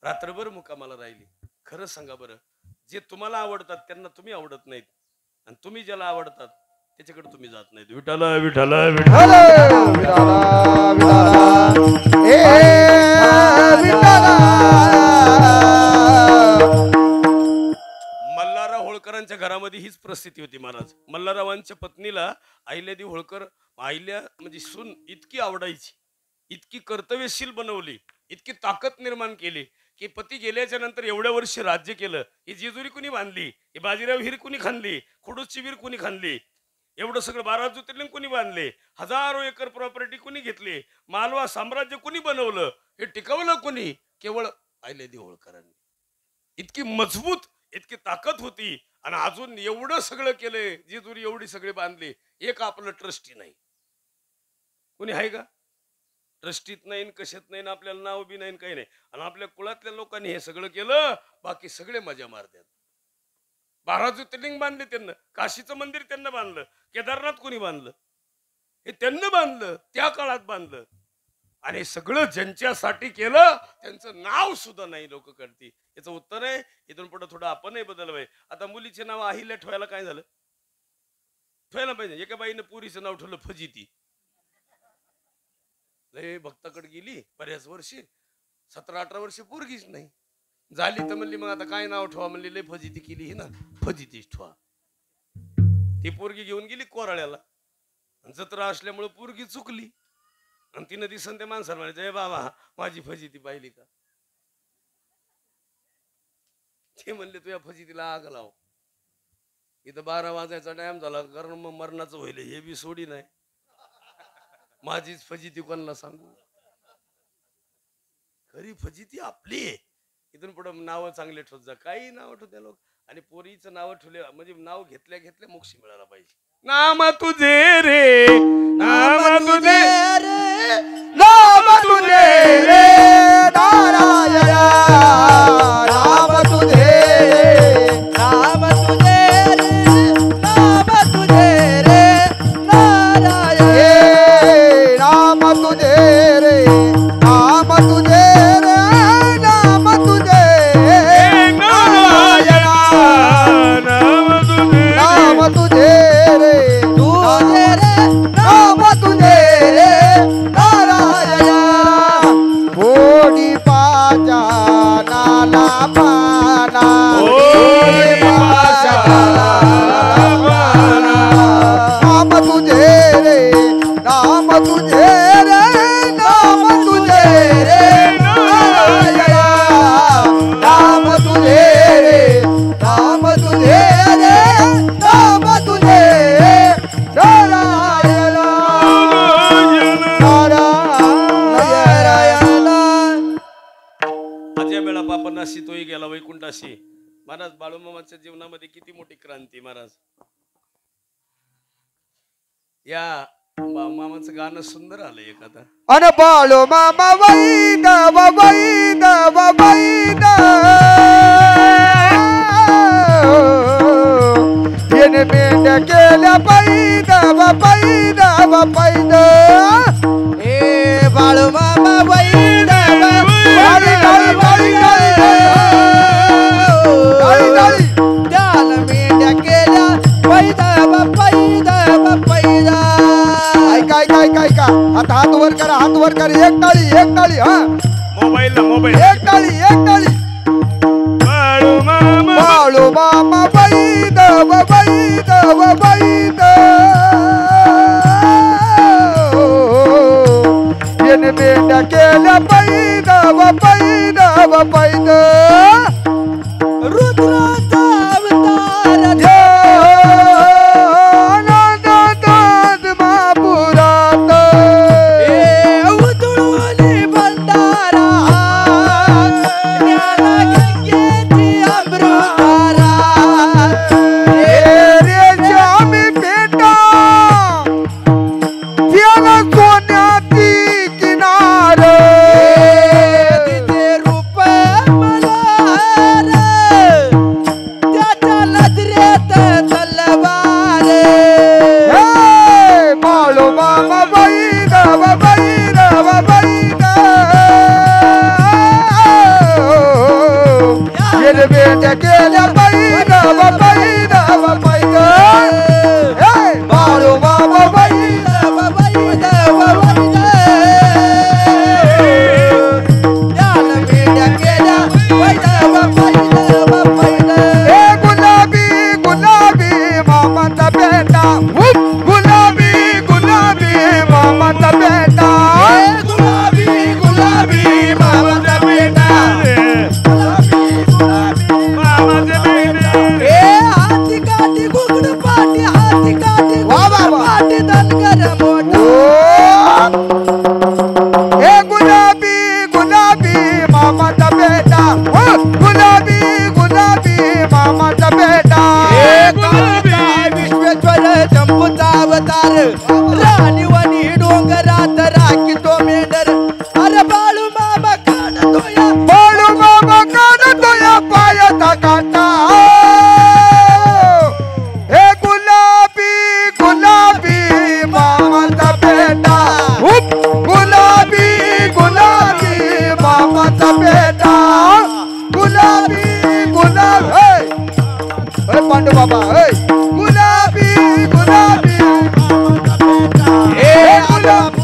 रात्रभर मुक्कामाला राहिली. खरं सांगा बरं, जे तुम्हाला आवडतात त्यांना तुम्ही आवडत नाहीत, आणि तुम्ही ज्याला आवडतात त्याच्याकडे तुम्ही जात नाहीत. विठाला विठाला विठाला मल्हारराव होळकरांच्या घरामध्ये हीच परिस्थिती होती महाराज. मल्हाररावांच्या पत्नीला अहिल्यादेवी होळकर, अहिल्या म्हणजे सून इतकी आवडायची, इतकी कर्तव्यशील बनवली, इतकी ताकद निर्माण केली की पती गेल्याच्या नंतर एवढ्या वर्ष राज्य केलं. ही जेजुरी कुणी बांधली, ही बाजीराव हिर कुणी खांदली, खुडूसची विहीर कुणी खांदली, एवढं सगळं 12 ज्योतिर्लिंग कुणी बांधले, हजारो एकर प्रॉपर्टी कुणी घेतली, मालवा साम्राज्य कुणी बनवलं, हे टिकवलं कुणी? केवळ अहिल्यादेवी होळकरांनी. इतकी मजबूत, इतकी ताकद होती. आणि अजून एवढं सगळं केलंय, जेजुरी एवढी सगळे बांधले, एक आपलं ट्रस्टी नाही. कोणी आहे का? ट्रस्टीत नाही, कशात नाही, आपल्याला नाव बी नाही, काही नाही. आणि आपल्या कुळातल्या लोकांनी हे सगळं केलं, बाकी सगळे मजा मारतात. 12 ज्योतिर्लिंग बांधले त्यांना, काशीचं मंदिर त्यांना बांधलं, केदारनाथ कोणी बांधलं? हे त्यांना बांधलं, त्या काळात बांधलं. आणि सगळं ज्यांच्यासाठी केलं त्यांचं नाव सुद्धा नाही लोक करती. याचं उत्तर आहे इथून पुढे थोडं आपणही बदलवय. आता मुलीचे नाव अहिल्या ठेवायला काय झालं? ठेवायला पाहिजे. एका बाईनं पुरीचं नाव ठेवलं फजिती. लय भक्ताकडे गेली बऱ्याच वर्षी, 17-18 वर्ष पोरगीच नाही झाली, तर म्हणली मग आता काय नाव ठेवा? म्हणली लय फजिती केली ही ना, फजितीच ठेवा. ती पोरगी घेऊन गेली कोराळ्याला, जत्रा असल्यामुळे पोरगी चुकली. आणि तिनं दिसन ते माणसाला म्हणायचं ए बाबा माझी फजिती पाहिली का? ते म्हणले तुझ्या फजितीला आग लाव. इथं 12 वाजायचा टाइम झाला कारण मग मरणाचं होईल हे बी सोडी नाही. माझीच फजिती कोणाला सांगू? खरी फजिती आपली आहे. इथून पुढे नावं चांगले ठेवत जा. काही नाव ठेवत्या लोक आणि पोरीचं नाव ठेवले म्हणजे नाव घेतल्या घेतल्या मोक्ष मिळाला पाहिजे. नाम तुझे रे नाम तुझे रे नाम तुझे रे नारायणा नाम तुझे नाम तुझे रे नाम तुझे रे नारायण नाम तुझे रे नाम तुझे रे नाम तुझे नारायण नाम तुझे रे तुझे रे नाम तुझे रे नारायण कोडी पाजा नाला पाना कोडी पाजा नाम तुझे रे नाम तुझे रे नाम तुझे रे नारायण नाम तुझे रे नाम तुझे रे नाम तुझे नारायण नारायण. अजय बेळा पापनाशी तोही गेला वैकुंठाशी. महाराज बाळूमामाच्या जीवनामध्ये किती मोठी क्रांती महाराज. या मामाचं गाणं सुंदर आलं एखादा. अन बाळू मामा वैद वैद वैद येणे मेंढ केल्या पैद पैद पैद ए बाळू मामा वैद त्याला मेंढ्या केल्या पैद पैद पैद. काय काय काय का आता हात वर करा हात वर करा. एक टाळी हा मोबाईल एक टाळी बाळू मामा वैद वैद वैद येणे मेंढ्या केल्या पैद पैद पैद रुद्राचा अवतार नंद महापुरात उतळून भंडारा गंगेची अमृतारा रे श्यामी पेटा त्याला सोन्याची किनार तिचे रूप मल्हार त्याच्या नजरेत तलवार बाळू मामा वैद वैद वैद येणे मेंढ्या केल्या पैद पैद पैद बाळू मामा वैद वैद वैद त्याला मेंढ्या केल्या पैद पैद पैद. गुलाबी गुलाबी मामाचा बेटा गुलाबी गुलाबी मामाचा बेटा गुलाबी गुलाबी मामाचा बेटा हाती काठी गुगड पाठी हाती काठी पाठी धनगर मोठा हे गुलाबी गुलाबी मामाचा बेटा गुलाबी गुलाबी मामाचा बेटा विश्वेश्वर जंबूचा अवतार राणीवाणी डोंगरात राखी तो मेंढर. अरे बाळू मामा काढतो या पायाचा काटा. हे गुलाबी गुलाबी मामाचा बेटा गुलाबी गुलाबी मामाचा बेटा गुलाबी गुलाबी पांडू बाबा गुलाबी गुलाबी हे गुलाबी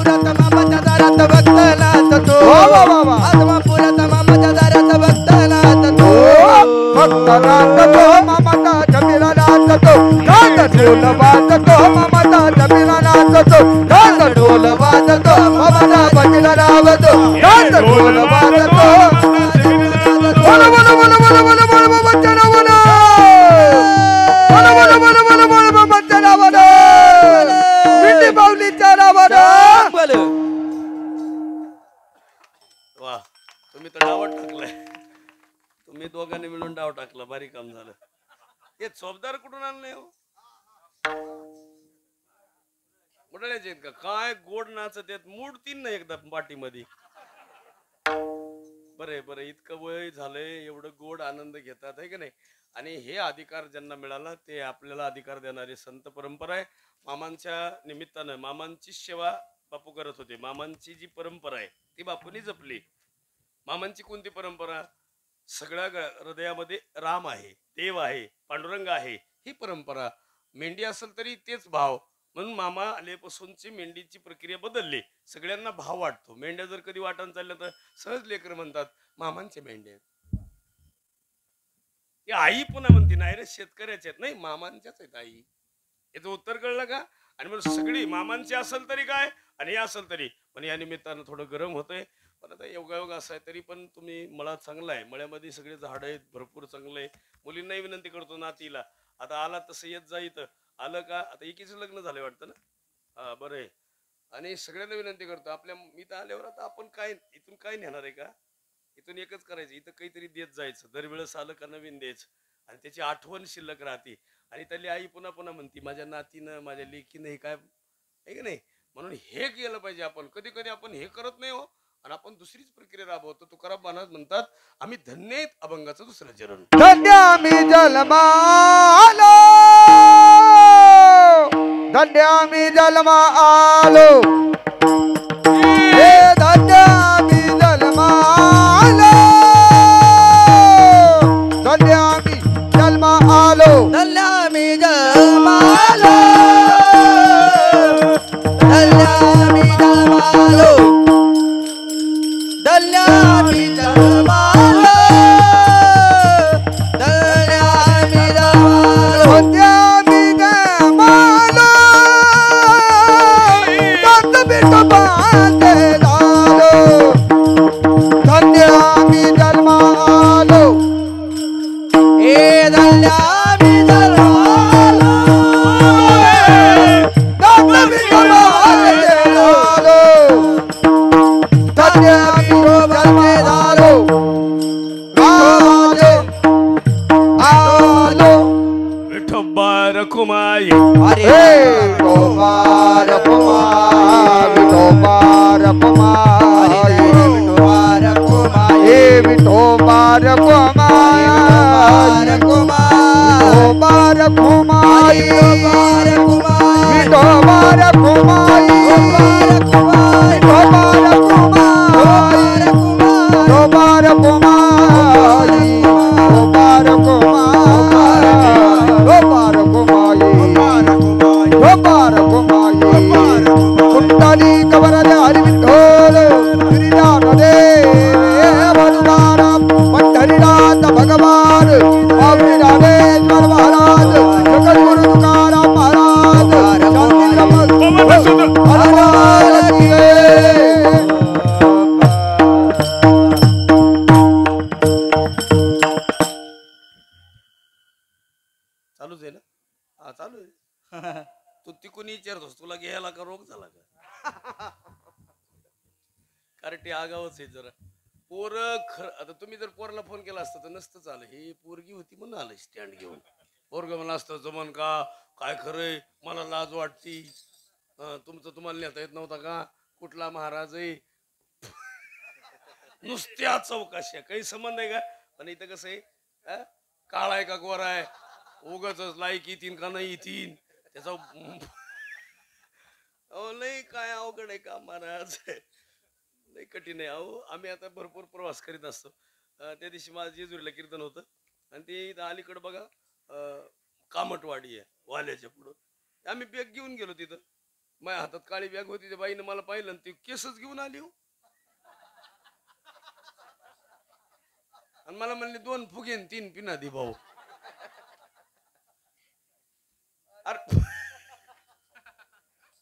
ढोल वाजतो बोल बोल बोल बोल बोल बोल बच्चा बोल बोल बोल बोल बोल बोल बच्चा बोल मिठी बावलीच्या नावानं वा तुम्ही तर डाव टाकलाय तुम्ही दोघांनी मिळून डाव टाकला भारी काम झालं हे चोपदार कुठून आणले हो मुडाळ्याचे आहेत का काय गोड नाचत आहेत मूड तीन ना एकदा पाठीमध्ये बरे बरे इतकं वय झालंय एवढं गोड आनंद घेतात आहे का नाही आणि हे अधिकार ज्यांना मिळाला ते आपल्याला अधिकार देणारे संत परंपरा आहे मामांच्या निमित्तानं मामांची सेवा बापू करत होते मामांची जी परंपरा आहे ती बापूंनी जपली मामांची कोणती परंपरा सगळ्या हृदयामध्ये राम आहे देव आहे पांडुरंग आहे ही परंपरा मेंढी असेल तरी तेच भाव म्हणून मामा आल्यापासूनची मेंढीची प्रक्रिया बदलली सगळ्यांना भाव वाटतो मेंढ्या जर कधी वाटण चालल्या तर सहज लेकर म्हणतात मामांचे मेंढ्या ती आई पुन्हा म्हणते नाही रे शेतकऱ्याच्या नाही मामांच्याच आहेत आई याचं उत्तर कळलं का आणि मग सगळी मामांची असेल तरी काय आणि हे असेल तरी पण या निमित्तानं थोडं गरम होतंय पण आता योगायोग असा आहे तरी पण तुम्ही मळा चांगला आहे मळ्यामध्ये सगळे झाड आहेत भरपूर चांगलं आहे मुलींनाही विनंती करतो नातीला आता आला तसं येत जा इथं आलं का आता एकीच लग्न झालंय वाटतं ना हा बरं आहे आणि सगळ्यांना विनंती करतो आपल्या इथं आल्यावर आता आपण काय इथून काय नेणार आहे का इथून एकच करायचं इथं काहीतरी देत जायचं दरवेळेस आलं का नवीन द्यायचं आणि त्याची आठवण शिल्लक राहते आणि त्याली आई पुन्हा पुन्हा म्हणती माझ्या नातीनं माझ्या लेकीनं हे काय आहे की नाही म्हणून हे केलं पाहिजे आपण कधी कधी आपण हे करत नाही हो आणि आपण दुसरीच प्रक्रिया राबवतो तुकाराम महाराज म्हणतात आम्ही धन्य आहेत अभंगाचं दुसरं चरण धन्य आम्ही जन्मा आलो धन्य आम्ही जन्मा आलो हे धन्य आम्ही जन्मा आलो धन्य आम्ही जन्मा आलो धन्य आम्ही जन्मा आलो धन्य आम्ही जन्मा आलो धन्य आम्ही जन्मा आलो धन्य आम्ही जन्मा आलो दात बिट बांधे झालो धन्य आम्ही जन्मा आलो हे धन्य आम्ही जन्मा आलो दात बिट बांधे झालो धन्य आम्ही जन्मे झालो आलो आलो विठोबा रखुमाई अरे विठोबा रखुमाई विठोबा रखुमाई हे विठोबा रखुमाई विठोबा रखुमाई विठोबा रखुमाई विठोबा रखुमाई विठोबा रखुमाई विठोबा रखुमाई कुंडली कवरले हरी विठ्ठल गिरिजान देव भगवान पंढरीनाथ भगवान बाबरी रामेश्वर महाराज जगद्गुरु तुकाराम महाराज महाराज की चालूच आहे ना हा चालू आहे तू तिकून विचारतोस तुला घ्यायला का रोग झाला का कारण ते आगावच आहे जरा पोर आता तुम्ही जर पोराला फोन केला असता तर नसतं चालं हे पोरगी होती म्हणून आलं स्टँड घेऊन पोरग म्हणलं असतं जमन का काय खरंय मला लाज वाटती तुमचं तुम्हाला नेता येत नव्हता का कुठला महाराज आहे नुसत्या चौकशा काही संबंध आहे का पण इथं कसं आहे काळा आहे का गोरा आहे उगाच लायक येतील का नाही येतील त्याचा लय काय अवघड आहे का महाराज लय कठीण आहे अहो आम्ही आता भरपूर प्रवास करीत असतो त्या दिवशी माझं जेजुरीला कीर्तन होतं आणि ते इथं अलीकडं बघा कामटवाडी आहे वाल्याच्या पुढं आम्ही बॅग घेऊन गेलो तिथं माझ्या हातात काळी बॅग होती त्या बाईनं मला पाहिलं आणि ती केसच घेऊन आली हो आणि मला म्हणले 2 फुगे 3 पिना दे भाऊ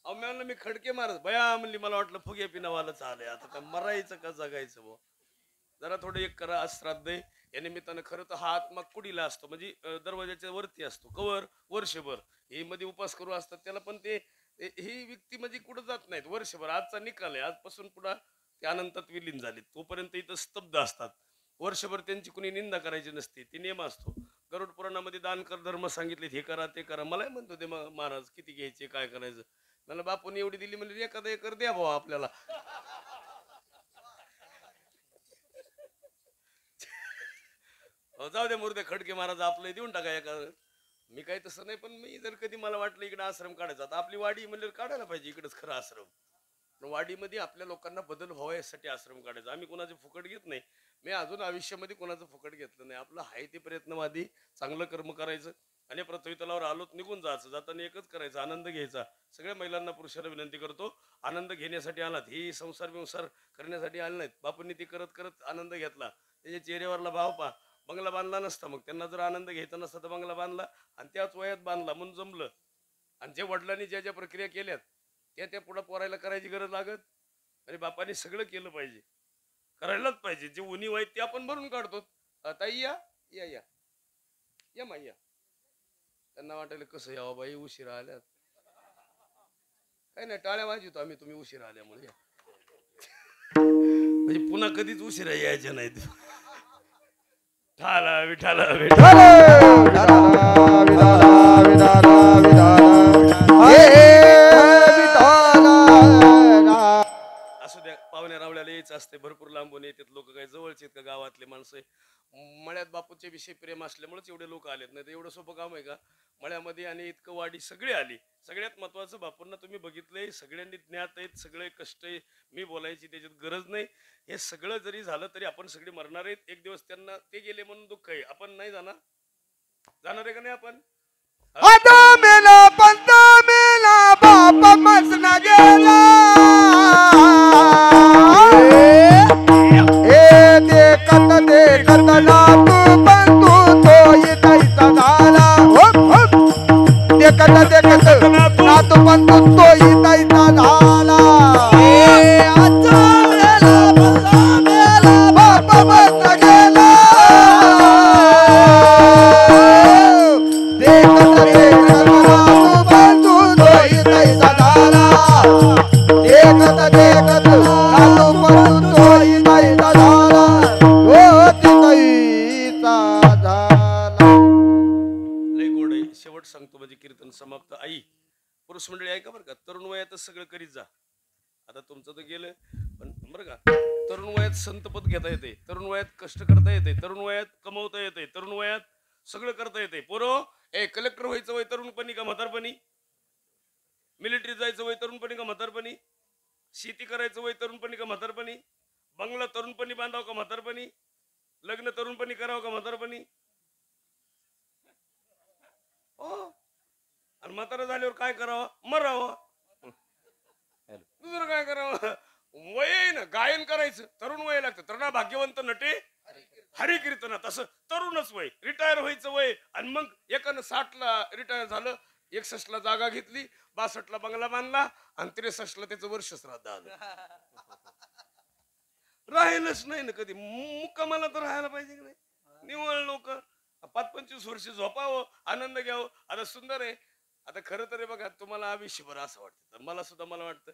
अहो मी म्हणलं मी खडके मारत बया म्हणली मला वाटलं फुगे पिनावाला चालय आता काय मरायचं का जगायचं भाऊ. जरा थोडं एक करा आज श्राद्ध आहे. या निमित्तानं खरं तर हा आत्मा कुडीला असतो म्हणजे दरवाजाच्या वरती असतो कवर वर्षभर. हे मध्ये उपास करू असतात त्याला पण ते ही व्यक्ती म्हणजे कुठं जात नाहीत वर्षभर. आजचा निकाल आहे आजपासून पुढे ते अनंतात विलीन झाले तोपर्यंत इथं स्तब्ध असतात वर्षभर. त्यांची कुणी निंदा करायची नसते ती नियम असतो. गरुड पुराणामध्ये दान कर धर्म सांगितले हे करा ते करा. मला म्हणतो ते महाराज किती घ्यायचे काय करायचं. मला बापूने एवढी दिली म्हणजे एखादा एकर द्या भाऊ आपल्याला. जाऊ दे मुर्दे खडके महाराज आपलं देऊन टाका एका. मी काही तसं नाही पण मी जर कधी मला वाटलं इकडे आश्रम काढायचा आता आपली वाडी म्हणजे काढायला पाहिजे इकडेच खरं आश्रम. वाडीमध्ये आपल्या लोकांना बदल व्हावा यासाठी आश्रम काढायचा. आम्ही कोणाचे फुकट घेत नाही. मी अजून आयुष्यामध्ये कोणाचं फुकट घेतलं नाही. आपलं आहे ते प्रयत्नवादी चांगलं कर्म करायचं आणि पृथ्वी तलावर आलोत निघून जायचं. जाताना एकच करायचं आनंद घ्यायचा. सगळ्या महिलांना पुरुषाला विनंती करतो आनंद घेण्यासाठी आलात ही संसार व्यवसार करण्यासाठी आले नाहीत. बापूंनी ती करत करत आनंद घेतला. त्याच्या चेहऱ्यावरला भाव पा. बंगला बांधला नसता मग त्यांना जर आनंद घ्यायचा नसता तर बंगला बांधला आणि त्याच वयात बांधला म्हणून जमलं. आणि जे वडिलांनी ज्या ज्या प्रक्रिया केल्यात त्या पुढे पोरायला करायची गरज लागत. आणि बापाने सगळं केलं पाहिजे करायलाच पाहिजे. जे उणीव आहेत ते आपण भरून काढतो. ताई या या या या माई या. त्यांना वाटायला कसं यावं बाई उशिरा आल्यात. काही नाही टाळ्या वाजवतो आम्ही तुम्ही उशिरा आल्यामुळे. म्हणजे पुन्हा कधीच उशिरा यायच्या नाहीत. ठाला विठाला असू द्या. पाहुण्या रावळ्याला यायचं असते भरपूर लांबून येतात लोक. काही जवळचे आहेत का गावातले माणसं. मळ्यात बापूच्या विषयी प्रेम असल्यामुळेच एवढे लोक आलेत नाही तर एवढं सोपं काम आहे का मळ्यामध्ये. आणि इतकं वाडी सगळी आली. सगळ्यात महत्वाचं बापूंना तुम्ही बघितलंय सगळ्यांनी ज्ञात आहेत सगळे कष्ट आहे. मी बोलायची त्याच्यात गरज नाही. हे सगळं जरी झालं तरी आपण सगळे मरणार आहेत. एक दिवस त्यांना ते गेले म्हणून दुःख आहे. आपण नाही जाणार आहे का नाही आपण. आता मेला पंत मेला बाप मसना गेला. हे देखत देखत नातू पंतू तो इथायचा झाला. देखत देखत नातू पंतू तो इथायचा झाला. बाप मसना गेला. देखत देखत नातू पंतू तो इथायचा झाला. देखत देखत नातू पंतू तो इथायचा झाला. हो तिथायचा झाला. लय गोड आहे. शेवट सांगतो म्हणजे कीर्तन समाप्त. आई पुरुष मंडळी ऐका बरं का. तरुण वयातच सगळं करीत जा. आता तुमचं तर गेलं पण बरं का तरुण वयात संतपद घेता येते. तरुण वयात कष्ट करता येते. तरुण वयात कमवता येते. तरुण वयात सगळं करता येते. पोरो कलेक्टर व्हायचं वय तरुणपणी का म्हातारपणी. मिलिटरीत जायचं वय तरुणपणी का म्हातारपणी. शेती करायचं वय तरुणपणी का म्हातारपणी. बंगला तरुणपणी बांधावं का म्हातारपणी. लग्न तरुणपणी करावं का म्हातारपणी. आणि म्हातारा झाल्यावर काय करावं मरावं. दुसरं काय करावं. वय आहे ना गायन करायचं तरुण वय लागतं. तरुणा भाग्यवंत नटे हरी कीर्तना. तसं तरुणच वय. रिटायर व्हायचं वय. आणि मग एकानं 60ला रिटायर झालं 61ला जागा घेतली 62ला बंगला बांधला आणि 63ला त्याचं वर्ष श्राद्ध आलं. राहिलंच नाही ना कधी. मुक्कामाला तर राहायला पाहिजे की नाही. निवळ लोक 5-25 वर्ष झोपावं आनंद घ्यावं. आता सुंदर आहे. आता खरं तर बघा तुम्हाला आयुष्यभर असं वाटतं तर मला सुद्धा मला वाटतं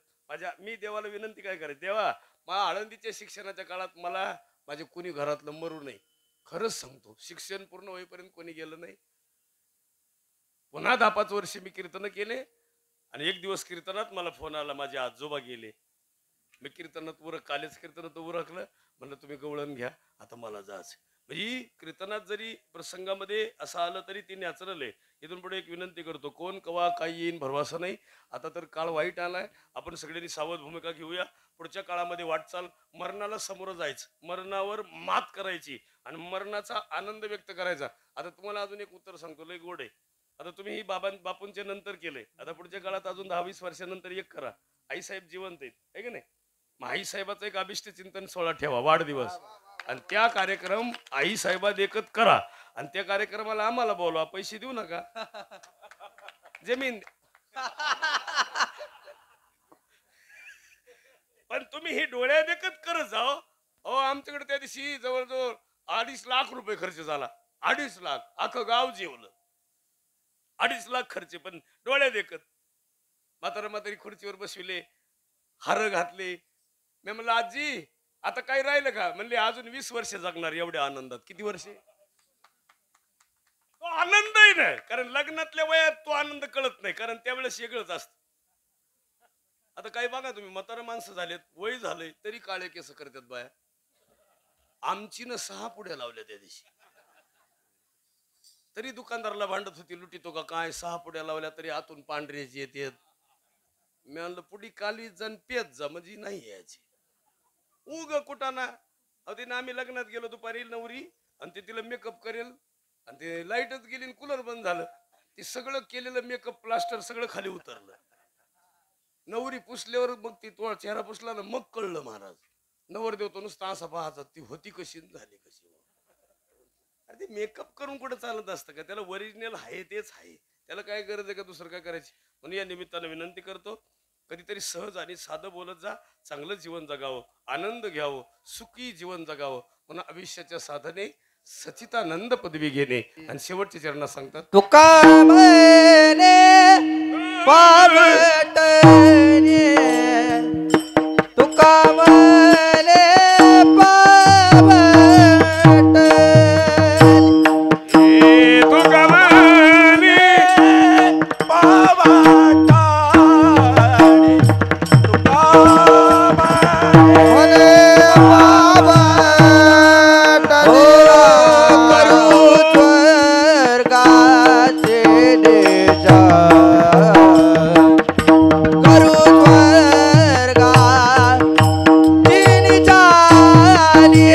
मी देवाला विनंती काय करायची. देवा मला आळंदीच्या शिक्षणाच्या काळात मला माझे कोणी घरातलं मरू नये. खरंच सांगतो शिक्षण पूर्ण होईपर्यंत कोणी गेलं नाही. पुन्हा 10-5 वर्ष मी कीर्तन केले आणि एक दिवस कीर्तनात मला फोन आला माझे आजोबा गेले. मी कीर्तनात कालेच कीर्तनात उरकलं म्हणलं तुम्ही गवळण घ्या आता मला जायचं. म्हणजे कीर्तनात जरी प्रसंगामध्ये असं आलं तरी ती नॅचरल आहे. इथून पुढे एक विनंती करतो कोण कवा काही येईन भरवसा नाही. आता तर काळ वाईट आलाय. आपण सगळ्यांनी सावध भूमिका घेऊया. पुढच्या काळामध्ये वाटचाल मरणाला समोर जायचं. मरणावर मात करायची आणि मरणाचा आनंद व्यक्त करायचा. आता तुम्हाला अजून एक उत्तर सांगतो लय गोड आहे. आता तुम्ही ही बापूंच्या नंतर केलंय. आता पुढच्या काळात अजून 10-20 वर्षानंतर एक करा. आईसाहेब जिवंत आहेत आहे की नाही. मग आईसाहेबाचं एक अभिष्ट चिंतन सोहळा ठेवा वाढदिवस आणि त्या कार्यक्रम आई साहेबा देखत करा आणि त्या कार्यक्रमाला आम्हाला बोलवा. पैसे देऊ नका जमीन पण तुम्ही हे डोळ्या देखत करत जाओ. अहो आमच्याकडे त्या दिवशी जवळजवळ 2.5 लाख रुपये खर्च झाला. 2.5 लाख, अख्खं गाव जेवलं. 2.5 लाख खर्च, पण डोळ्या देखत. म्हातारी खुर्चीवर बसविले, हार घातले. मी म्हणलं आजी आता काय राहिलं का? म्हणले अजून 20 वर्ष जगणार एवढ्या आनंदात. किती वर्षे? तो आनंदही नाही, कारण लग्नातल्या वयात तो आनंद कळत नाही, कारण त्यावेळेस वेगळंच असतं. आता काय बघा तुम्ही, म्हातारा माणसं झालेत, वय झालंय, तरी काळे केस करतात बाया. आमची न 6 पुड्या लावल्या त्या दिवशी, तरी दुकानदाराला भांडत होती, लुटीतो का काय, 6 पुड्या लावल्या तरी आतून पांढऱ्याची येते. मी म्हणलं पुडी काली जण पेत जा, म्हणजे नाही यायची उग कुटाना. अहो आम्ही लग्नात गेलो, दुपारी नवरी आणि ते तिला मेकअप करेल आणि ते लाईटच गेली, कूलर बंद झालं. ते सगळं केलेलं मेकअप प्लास्टर सगळं खाली उतरलं. नवरी पुसल्यावर मग ती तो चेहरा पुसला ना, मग कळलं महाराज नवर देवतो नुसता असा पाहतात ती होती कशी झाली कशी. अरे ते मेकअप करून कुठं चालत असतं का? त्याला ओरिजिनल आहे तेच आहे, त्याला काय गरज आहे का दुसरं काय करायची? म्हणून या निमित्तानं विनंती करतो, कधीतरी सहज आणि साधं बोलत जा, चांगलं जीवन जगावं, आनंद घ्यावं, सुखी जीवन जगावं. म्हणून आयुष्याच्या साधने सचितानंद पदवी घेणे. आणि शेवटच्या चरणात सांगतात, तुका म्हणे पावटणे, तुका म्हणे पावटणे, तुका म्हणे पावटणे, तुका म्हणे पावटणे, करू स्वर्गाचे देशा, करू स्वर्गाची निचाली,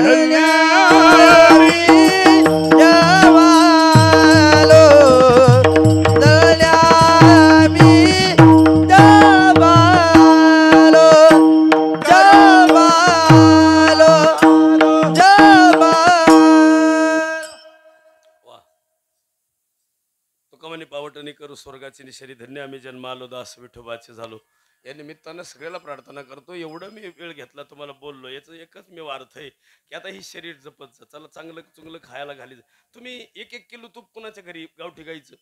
धन्यावी जवालो, धन्यावी जवालो, जवालो, जवालो. वा. तुका म्हणे पावटणी करू स्वर्गाची निशारी, धन्य आम्ही जन्मालो, दास विठोबाचे झालो. या निमित्तानं सगळ्याला प्रार्थना करतो. एवढं मी वेळ घेतला तुम्हाला बोललो, याचं एकच मी अर्थ आहे की आता ही शरीर जपत जा, चला चांगलं चुंगलं खायला घाली. तुम्ही 1-1 किलो तूप कुणाच्या घरी गावठी गाईचं?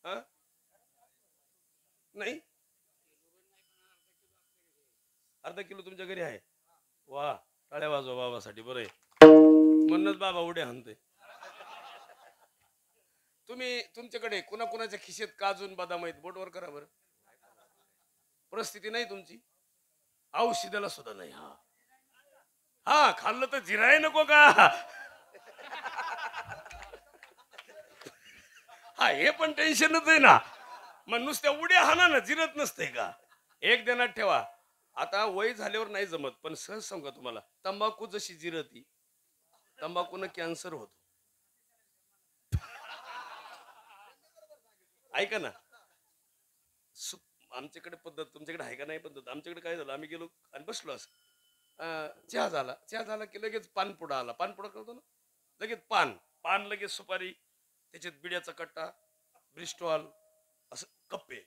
हा नाही, अर्धा किलो तुमच्या घरी आहे. वा, टाळ्या वाजवा बाबासाठी, बरं आहे. म्हणूनच बाबा उड्या हाणतोय. तुम्ही तुमच्याकडे कुणाकुणाच्या खिशेत काजून बदाम आहेत? बोटवर करा बरं. परिस्थिती नाही तुमची, औषधाला सुद्धा नाही. हा हा खाल्लं तर जिराय नको का? हा हे पण टेन्शनच आहे ना. मग नुसत्या उड्या हाना ना, जिरत नसते का? एक देण्यात ठेवा. आता वय झाल्यावर नाही जमत, पण सहज सांगा तुम्हाला, तंबाखू जशी जिरती, तंबाखूनं कॅन्सर होतो. ऐका ना, आमच्याकडे पद्धत, तुमच्याकडे आहे का नाही पद्धत? आमच्याकडे काय झालं, आम्ही गेलो आणि बसलो असं, चहा झाला की लगेच पानपुडा आला. पानपुडा करतो ना, लगेच पान लगेच सुपारी, त्याच्यात बिड्याचा कट्टा, ब्रिस्टॉल, असं कप्पे.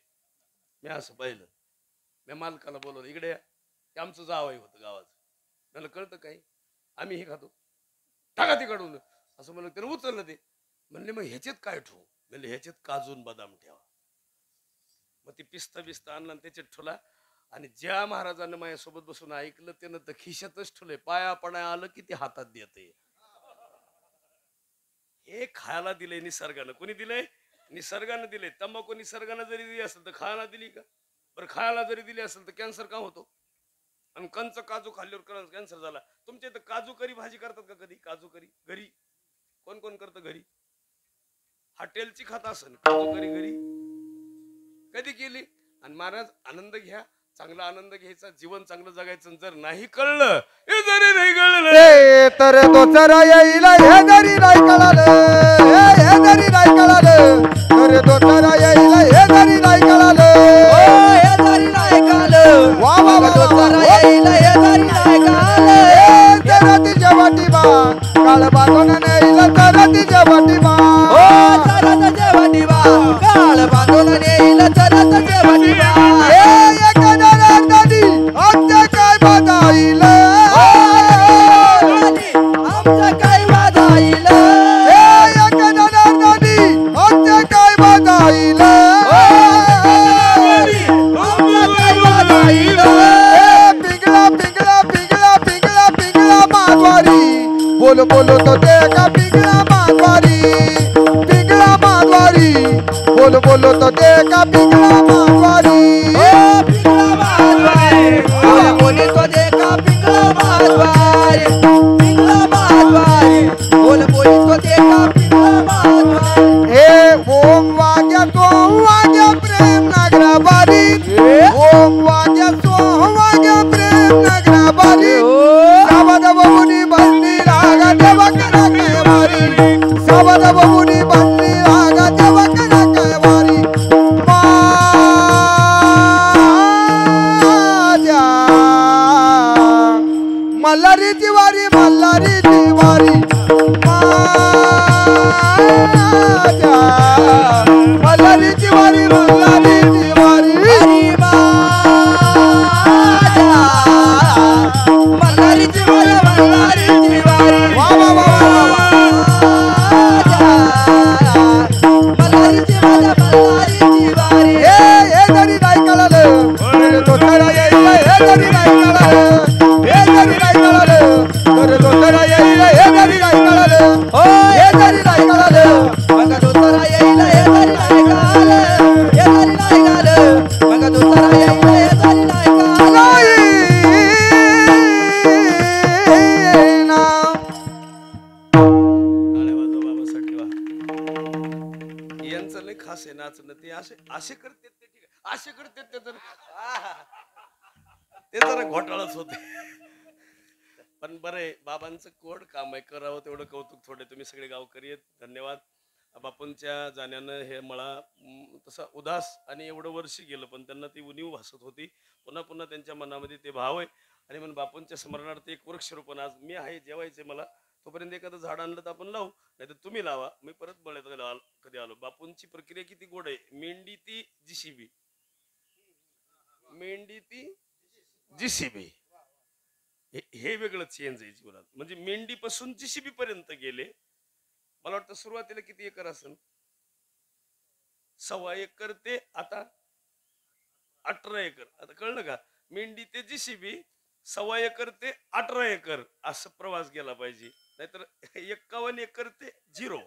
मी असं पाहिलं, मी मालकाला बोलवलं, इकडे ते आमचं जावई होतं गावाचं. मला कळतं काय, आम्ही हे खातो, टाका ती काढून असं म्हणलं. त्यानं उचललं ते, म्हणले मग ह्याच्यात काय ठेवू? म्हणले ह्याच्यात काजून बदाम ठेवा. मग ती पिस्ता आणला आणि त्याच्यात ठेवला. आणि ज्या महाराजांना माझ्यासोबत बसून ऐकलं त्यानं तर खिशातच ठेवलंय. पाया पडाय आलं की ते हातात देते. हे खायला दिलंय निसर्गानं. कोणी दिलंय? निसर्गानं दिलंय. तंबाखू निसर्गानं जरी दिली असेल तर खायला दिली का? बरं, खायला जरी दिली असेल तर कॅन्सर का होतो? आणि कंच काजू खाल्ल्यावर कॅन्सर झाला. तुमच्या इथं काजू करी भाजी करतात का कधी? काजू करी घरी कोण कोण करतं? घरी हॉटेलची खात असेल काजू करी घरी कधी केली? आणि महाराज आनंद घ्या, चांगला आनंद घ्यायचा, जीवन चांगलं जगायचं. जर नाही कळलं, हे जरी नाही कळलं तर दोसरा येईल, हे जरी नाही कळालं, हे जरी नाही कळालं, तर दोसरा येईल, हे जरी नाही कळालं, हे जरी नाही कळालं, वा वा वा, दोसरा येईल, हे जरी नाही कळालं, जरा तिच्या वाटीबा काळ बांधून नेईल, जरा तिच्या वाटीबा, ओ जरा तिच्या वाटीबा काळ बांधून नेईल, जरा तिच्या वाटीबा, हे एका बोलो तो देखा पिघला माधवारी बोली तो देखा पिघला माधवारी बोल बोली तो देखा पिघला माधवारी हे ओम वाग्या सोम वाग्या प्रेम नगराबारी ओम वाग्या सोम वाग्या प्रेम नगराबारी सावध बबुनी बंदी रागा देवा करा कैवारी सावध बबुनी बंदी रागा देवा करा कैवारी माझ्या मल्हारी तिवारी माझ्या मल्हारी तिवारी हरी मल्हारी तिवारी वा वा वा मल्हारी तिवारी हे जरी नाही कळालं तो खरा येईल हे जरी नाही कळालं हे जरी नाही कळालं तर तो खरा येईल हे जरी नाही कळालं हो हे जरी नाही कळालं मग तो खरा येईल हे जरी नाही कळालं हे जरी नाही कळालं मग तो खरा येईल हे जरी नाही यांचं लय खास आहे नाचणं ते असे असे करते ते ठीक आहे असे करते ते तर ते जरा घोटाळाच होते पण बरं आहे बाबांचं कोड काम आहे करावं तेवढं कौतुक थोडे तुम्ही सगळे गावकरी आहेत धन्यवाद बापूंच्या जाण्यानं हे मला तसा उदास आणि एवढं वर्ष गेलं पण त्यांना ती उणीव भासत होती पुन्हा पुन्हा त्यांच्या मनामध्ये ते भाव आहे आणि म्हणून बापूंच्या स्मरणार्थ एक वृक्षरोपण आज मी आहे जेवायचे मला तोपर्यंत एखादं झाड आणलं तर आपण लावू नाही तर तुम्ही लावा मी परत बळत कधी आलो बापूंची प्रक्रिया किती गोड आहे मेंढी ती जीसीबी मेंढी ती जीसीबी हे वेगळं चेंज आहे जीवनात म्हणजे मेंढीपासून जीसीबी पर्यंत गेले मला वाटतं सुरुवातीला किती एकर असेल 1.25 एकर ते आता 18 एकर आता कळलं का मेंढी ते जीसीबी 1.25 एकर ते 18 एकर असं प्रवास गेला पाहिजे नाहीतर 51 एकर ते 0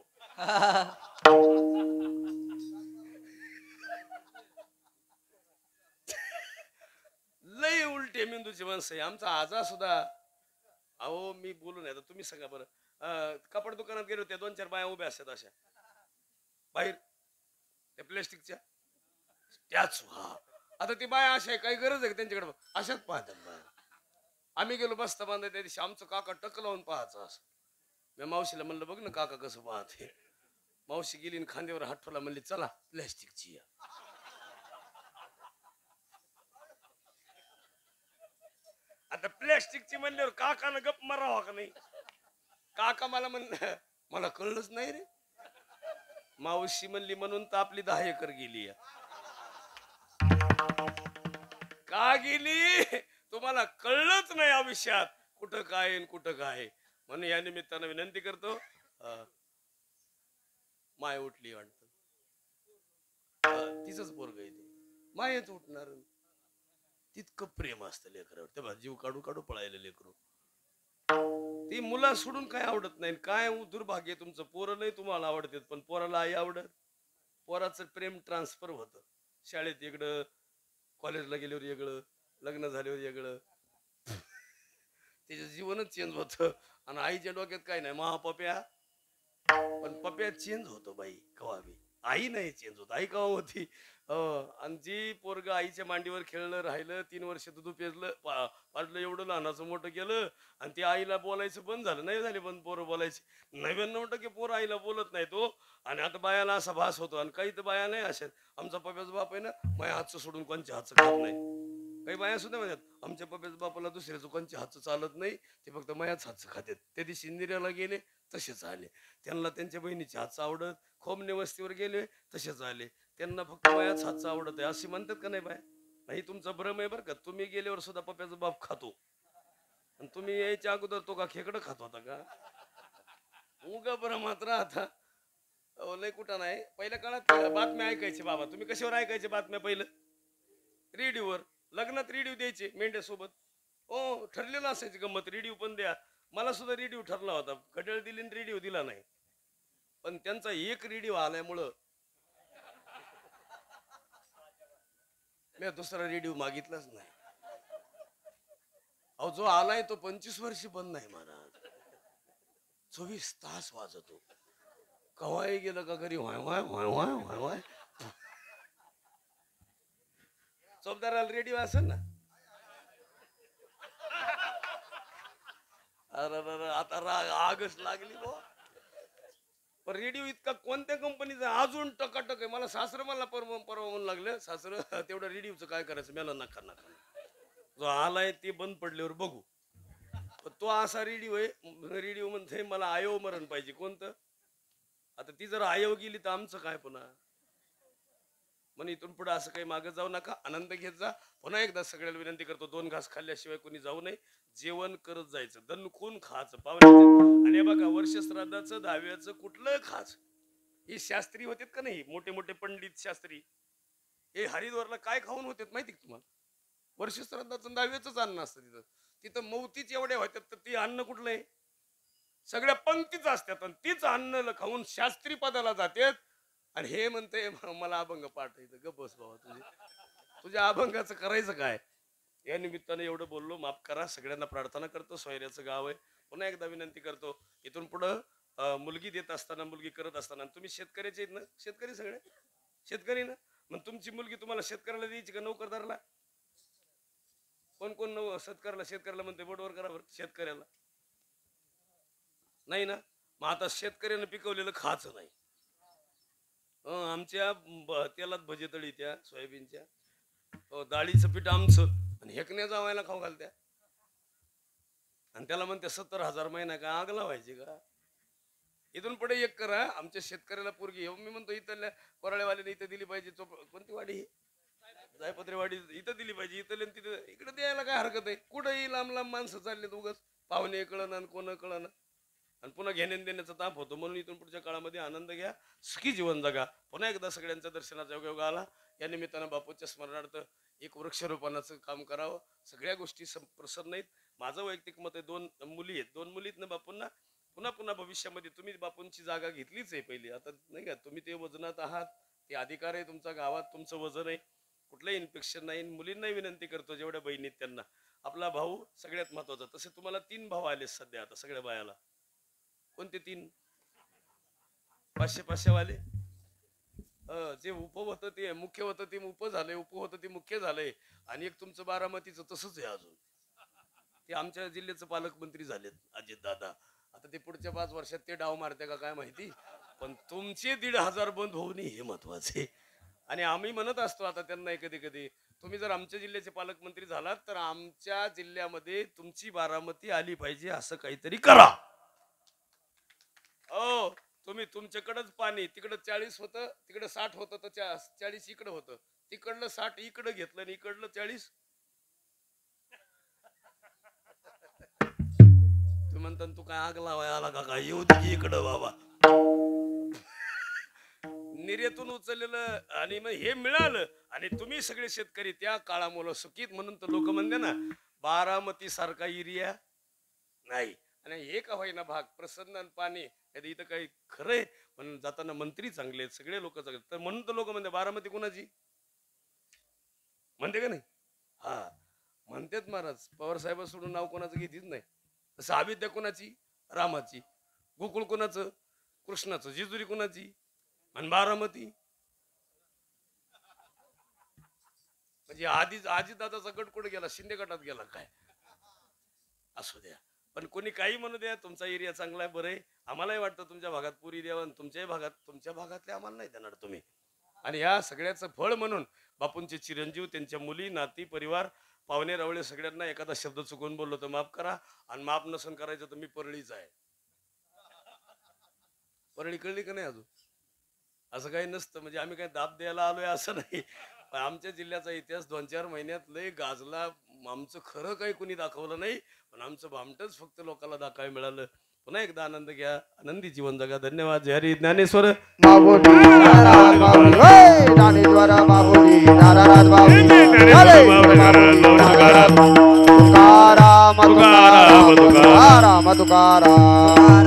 लय उलटे मेंदूची माणसं आहे आमचा आजा सुद्धा अहो मी बोलू नाही आता तुम्ही सांगा बरं कपड दुकानात गेले होते 2-4 बाया उभ्या असतात अशा बाहेर त्या प्लॅस्टिकच्या त्याच आता ती बाया अशा काही गरज आहे त्यांच्याकडे अशाच पाहतात बाया आम्ही गेलो बसता बांधा त्या दिवशी आमचं काका टक लावून पाहायचं असं मी मावशीला म्हणलं बघ ना काका कसं पाहते मावशी गेली आणि खांद्यावर हात ठेवला म्हणली चला प्लॅस्टिकची आता प्लॅस्टिकची म्हणल्यावर काकानं गप मारावा का नाही काका मला म्हणलं मला कळलंच नाही रे मावशी म्हणली म्हणून तर आपली 10 एकर गेली का गेली तुम्हाला कळलंच नाही आयुष्यात कुठं काय कुठं काय म्हणून या निमित्तानं विनंती करतो माय उठली वाटत तिचंच पोरग आहे ते मायच उठणार तितकं प्रेम असतं लेकरावर तेव्हा जीव काढू काढू पळायला लेकरू ती मुला सोडून काय आवडत नाही काय दुर्भाग्य तुमचं पोरं नाही तुम्हाला आवडतात पण पोराला आई आवडत पोराचं प्रेम ट्रान्सफर होतं शाळेत वेगळं कॉलेजला गेल्यावर वेगळं लग्न झाल्यावर वेगळं त्याचं जीवनच चेंज होतं आणि आईच्या डोक्यात काय नाही महापप्या पण पप्या चेंज होतो बाई कवा बी आई नाही चेंज होत आई कवा होती आणि जी पोरग आईच्या मांडीवर खेळलं राहिलं 3 वर्ष दूध पेजलं पाडलं एवढं लहानाचं मोठं केलं आणि ती आईला बोलायचं बंद झालं नाही झाले बंद पोरं बोलायचे 99% पोरं आईला बोलत नाही तो आणि आता बायाला असा भास होतो आणि काही तर बाया नाही अशा आमचा पप्याचा बाप आहे ना माझ्या हातचं सोडून कोणच्या हातचं खात नाही काही बाया सुद्धा म्हणतात आमच्या पप्याच्या बापाला दुसऱ्याचं कोणच्या हातचं चालत नाही ते फक्त माझ्याच हातचं खातात त्या दिवशी इंदिराला गेले तसेच आले त्यांना त्यांच्या बहिणीच्या हातचं आवडत खोमने वस्तीवर गेले तसेच आले त्यांना फक्त माझ्याच हातचं आवडत आहे असे म्हणतात का नाही बाय नाही तुमचा भ्रम आहे बरं का तुम्ही गेल्यावर सुद्धा पप्याचा बाप खातो आणि तुम्ही यायच्या अगोदर तो का खेकडं खात होता का उगा भ्रमात राहता लय कुठं नाही पहिल्या काळात बातम्या ऐकायचे बाबा तुम्ही कशावर ऐकायचे बातम्या पहिलं रेडिओवर लग्नात रेडिओ द्यायचे मेंढ्यासोबत हो ठरलेलं असायचं गंमत रेडिओ पण द्या मला सुद्धा रेडिओ ठरला होता घड्याळ दिली आणि रेडिओ दिला नाही पण त्यांचा एक रेडिओ आल्यामुळं मी दुसरा रेडिओ मागितलाच नाही. अहो जो आलाय तो 25 वर्ष बंद नाही महाराज. 24 तास वाजतो. कवाही गेलं का घरी वाय वाय वाय वाय वाय वाय. चौबदाराला रेडिओ असेल ना. अरे आता आगच लागली बो. पण रेडिओ इतका कोणत्या कंपनीचा अजून टकाटक आहे. मला सासरं मला परवा म्हणून लागलं सासरं तेवढं रेडिओचं काय करायचं. मला नका नका. जो आलाय ते बंद पडल्यावर बघू. तो असा रेडिओ आहे. रेडिओ म्हणते मला आयो मरण पाहिजे. कोणतं आता ती जर आयो गेली तर आमचं काय पुन्हा. म्हणून इथून पुढे असं काही मागे जाऊ नका. आनंद घेत जा. पुन्हा एकदा सगळ्याला विनंती करतो 2 घास खाल्ल्याशिवाय कोणी जाऊ नये. जेवण करत जायचं. दणकून खायचं पाहुण्याचं. आणि बघा वर्ष श्राद्धाचं 10व्याचं कुठलं खाच. हे शास्त्री होते का नाही मोठे मोठे पंडित शास्त्री. हे हरिद्वारला काय खाऊन होते माहिती का तुम्हाला. वर्ष श्राद्धाचं 10व्याच अन्न असतं तिथं. तिथं मौतीच एवढ्या होत्यात तर ती अन्न कुठलं आहे. सगळ्या पंक्तीच असतात आणि तीच अन्न खाऊन शास्त्री पदाला जातात. आणि हे म्हणते मला अभंग पाठ आहे. गप बस बाबा तुझ्या अभंगाचं करायचं काय. या निमित्ताने एवढं बोललो. माफ करा. सगळ्यांना प्रार्थना करतो. सोयऱ्याचं गाव आहे. पुन्हा एकदा विनंती करतो इथून पुढं मुलगी देत असताना मुलगी करत असताना तुम्ही शेतकऱ्याचे आहेत ना. शेतकरी सगळे शेतकरी ना. मग तुमची मुलगी तुम्हाला शेतकऱ्याला द्यायची का नोकरदाराला. कोण कोण शेतकऱ्याला म्हणते बोटवर करा बरं. शेतकऱ्याला नाही ना. मग आता शेतकऱ्यानं पिकवलेलं खायचं नाही. आमच्या तेलात भजे तळी त्या सोयाबीनच्या. डाळीचं पीठ आमचं आणि हेकण्या जावायला खाऊ घालत्या. आणि त्याला म्हणते 70,000 महिना का आग लावायची का. इथून पुढे एक करा. आमच्या शेतकऱ्याला पोरगी मी म्हणतो इथल्या कोराळेवाल्याने इथं दिली पाहिजे. कोणती वाडी जायपत्रे वाडी इथं दिली पाहिजे. इथं तिथं इकडे द्यायला काय हरकत आहे. कुठंही लांब लांब माणसं चाललेत उगाच. पाहुणे कळणं आणि कोण कळणं आणि पुन्हा घेण्यान देण्याचा ताप होतो. म्हणून इथून पुढच्या काळामध्ये आनंद घ्या. सुखी जीवन जगा. पुन्हा एकदा सगळ्यांच्या दर्शनाचा योग आला. या निमित्तानं बापूच्या स्मरणार्थ एक वृक्षारोपणाचं काम करावं. सगळ्या गोष्टी प्रसन्न आहेत. माझं वैयक्तिक मत आहे. 2 मुली आहेत. 2 मुलीत ना बापूंना पुन्हा पुन्हा भविष्यामध्ये तुम्ही बापूंची जागा घेतलीच आहे पहिली. आता नाही का तुम्ही ते वजनात आहात. ते अधिकार आहे तुमचा. गावात तुमचं वजन आहे. कुठलंही इन्फेक्शन नाही. मुलींनाही विनंती करतो जेवढ्या बहिणी आहेत त्यांना आपला भाऊ सगळ्यात महत्वाचा. तसे तुम्हाला 3 भाऊ आले सध्या आता सगळ्या बायाला. कोणते 3 500 वाले. जे उप होतं ते मुख्य होतं ते उप झालंय. उप होतं ते मुख्य झालंय. आणि एक तुमचं बारामतीचं तसंच आहे अजून. ते आमच्या जिल्ह्याचे पालकमंत्री झालेत अजित दादा. आता ते पुढच्या 5 वर्षात ते डाव मारते का काय माहिती. पण तुमचे 1,500 बंद होऊ नये हे महत्वाचे. आणि आम्ही म्हणत असतो आता त्यांना कधी कधी तुम्ही जर आमच्या जिल्ह्याचे पालकमंत्री झालात तर आमच्या जिल्ह्यामध्ये तुमची बारामती आली पाहिजे असं काहीतरी करा. हो तुम्ही तुमच्याकडंच पाणी तिकडं 40 होतं तिकडं 60 होतं तर 40 इकडं होतं. तिकडलं 60 इकडं घेतलं आणि इकडलं 40. तुम्ही म्हणता तू काय आग लावाय आला का काय. येऊ दे इकडं बाबा. निर्यातून उचललेलं आणि मग हे मिळालं आणि तुम्ही सगळे शेतकरी त्या काळामुळे सुखीत. म्हणून तर लोक म्हणते ना बारामती सारखा एरिया नाही. आणि हे का होईना भाग प्रसन्न आणि पाणी कधी इथं काही खरंय. म्हणून जाताना मंत्री चांगले आहेत सगळे लोक चांगले. तर म्हणून तर लोक म्हणते बारामती कोणाची म्हणते का नाही. हा म्हणतात महाराज. पवार साहेब सोडून नाव कोणाचं घेतीच नाही. तसं अविद्या कोणाची रामाची. गोकुळ कोणाचं कृष्णाचं. जेजुरी कोणाची आणि बारामती. म्हणजे आजी दादाचा गट कुठे गेला. शिंदे गटात गेला काय. असू द्या. पण कोणी काही म्हणू द्या. तुमचा एरिया चांगला आहे. बरं आहे. आम्हालाही वाटतं तुमच्या भागात पुरी द्यावं. तुमच्या भागातले आम्हाला नाही देणार तुम्ही. आणि या सगळ्याचं फळ म्हणून बापूंचे चिरंजीव त्यांच्या मुली नाती परिवार पाहुणे रावळे सगळ्यांना एखादा शब्द चुकून बोललो तर माफ करा. आणि माफ नसन करायचं तर मी परळीच आहे. परळी कळली का नाही अजून. असं काही नसतं. म्हणजे आम्ही काही दाब द्यायला आलोय असं नाही. आमच्या जिल्ह्याचा इतिहास 2-4 महिन्यात लय गाजला. आमचं खरं काही कुणी दाखवलं नाही. पण आमचं भामटच फक्त लोकांना दाखवायला मिळालं. पुन्हा एकदा आनंद घ्या. आनंदी जीवन जगा. धन्यवाद. जय हरी ज्ञानेश्वर बाबूजी नारायण बाबूजी. ओय ज्ञानेश्वर बाबूजी नारायण बाबूजी. तुकाराम तुकाराम तुकाराम तुकाराम.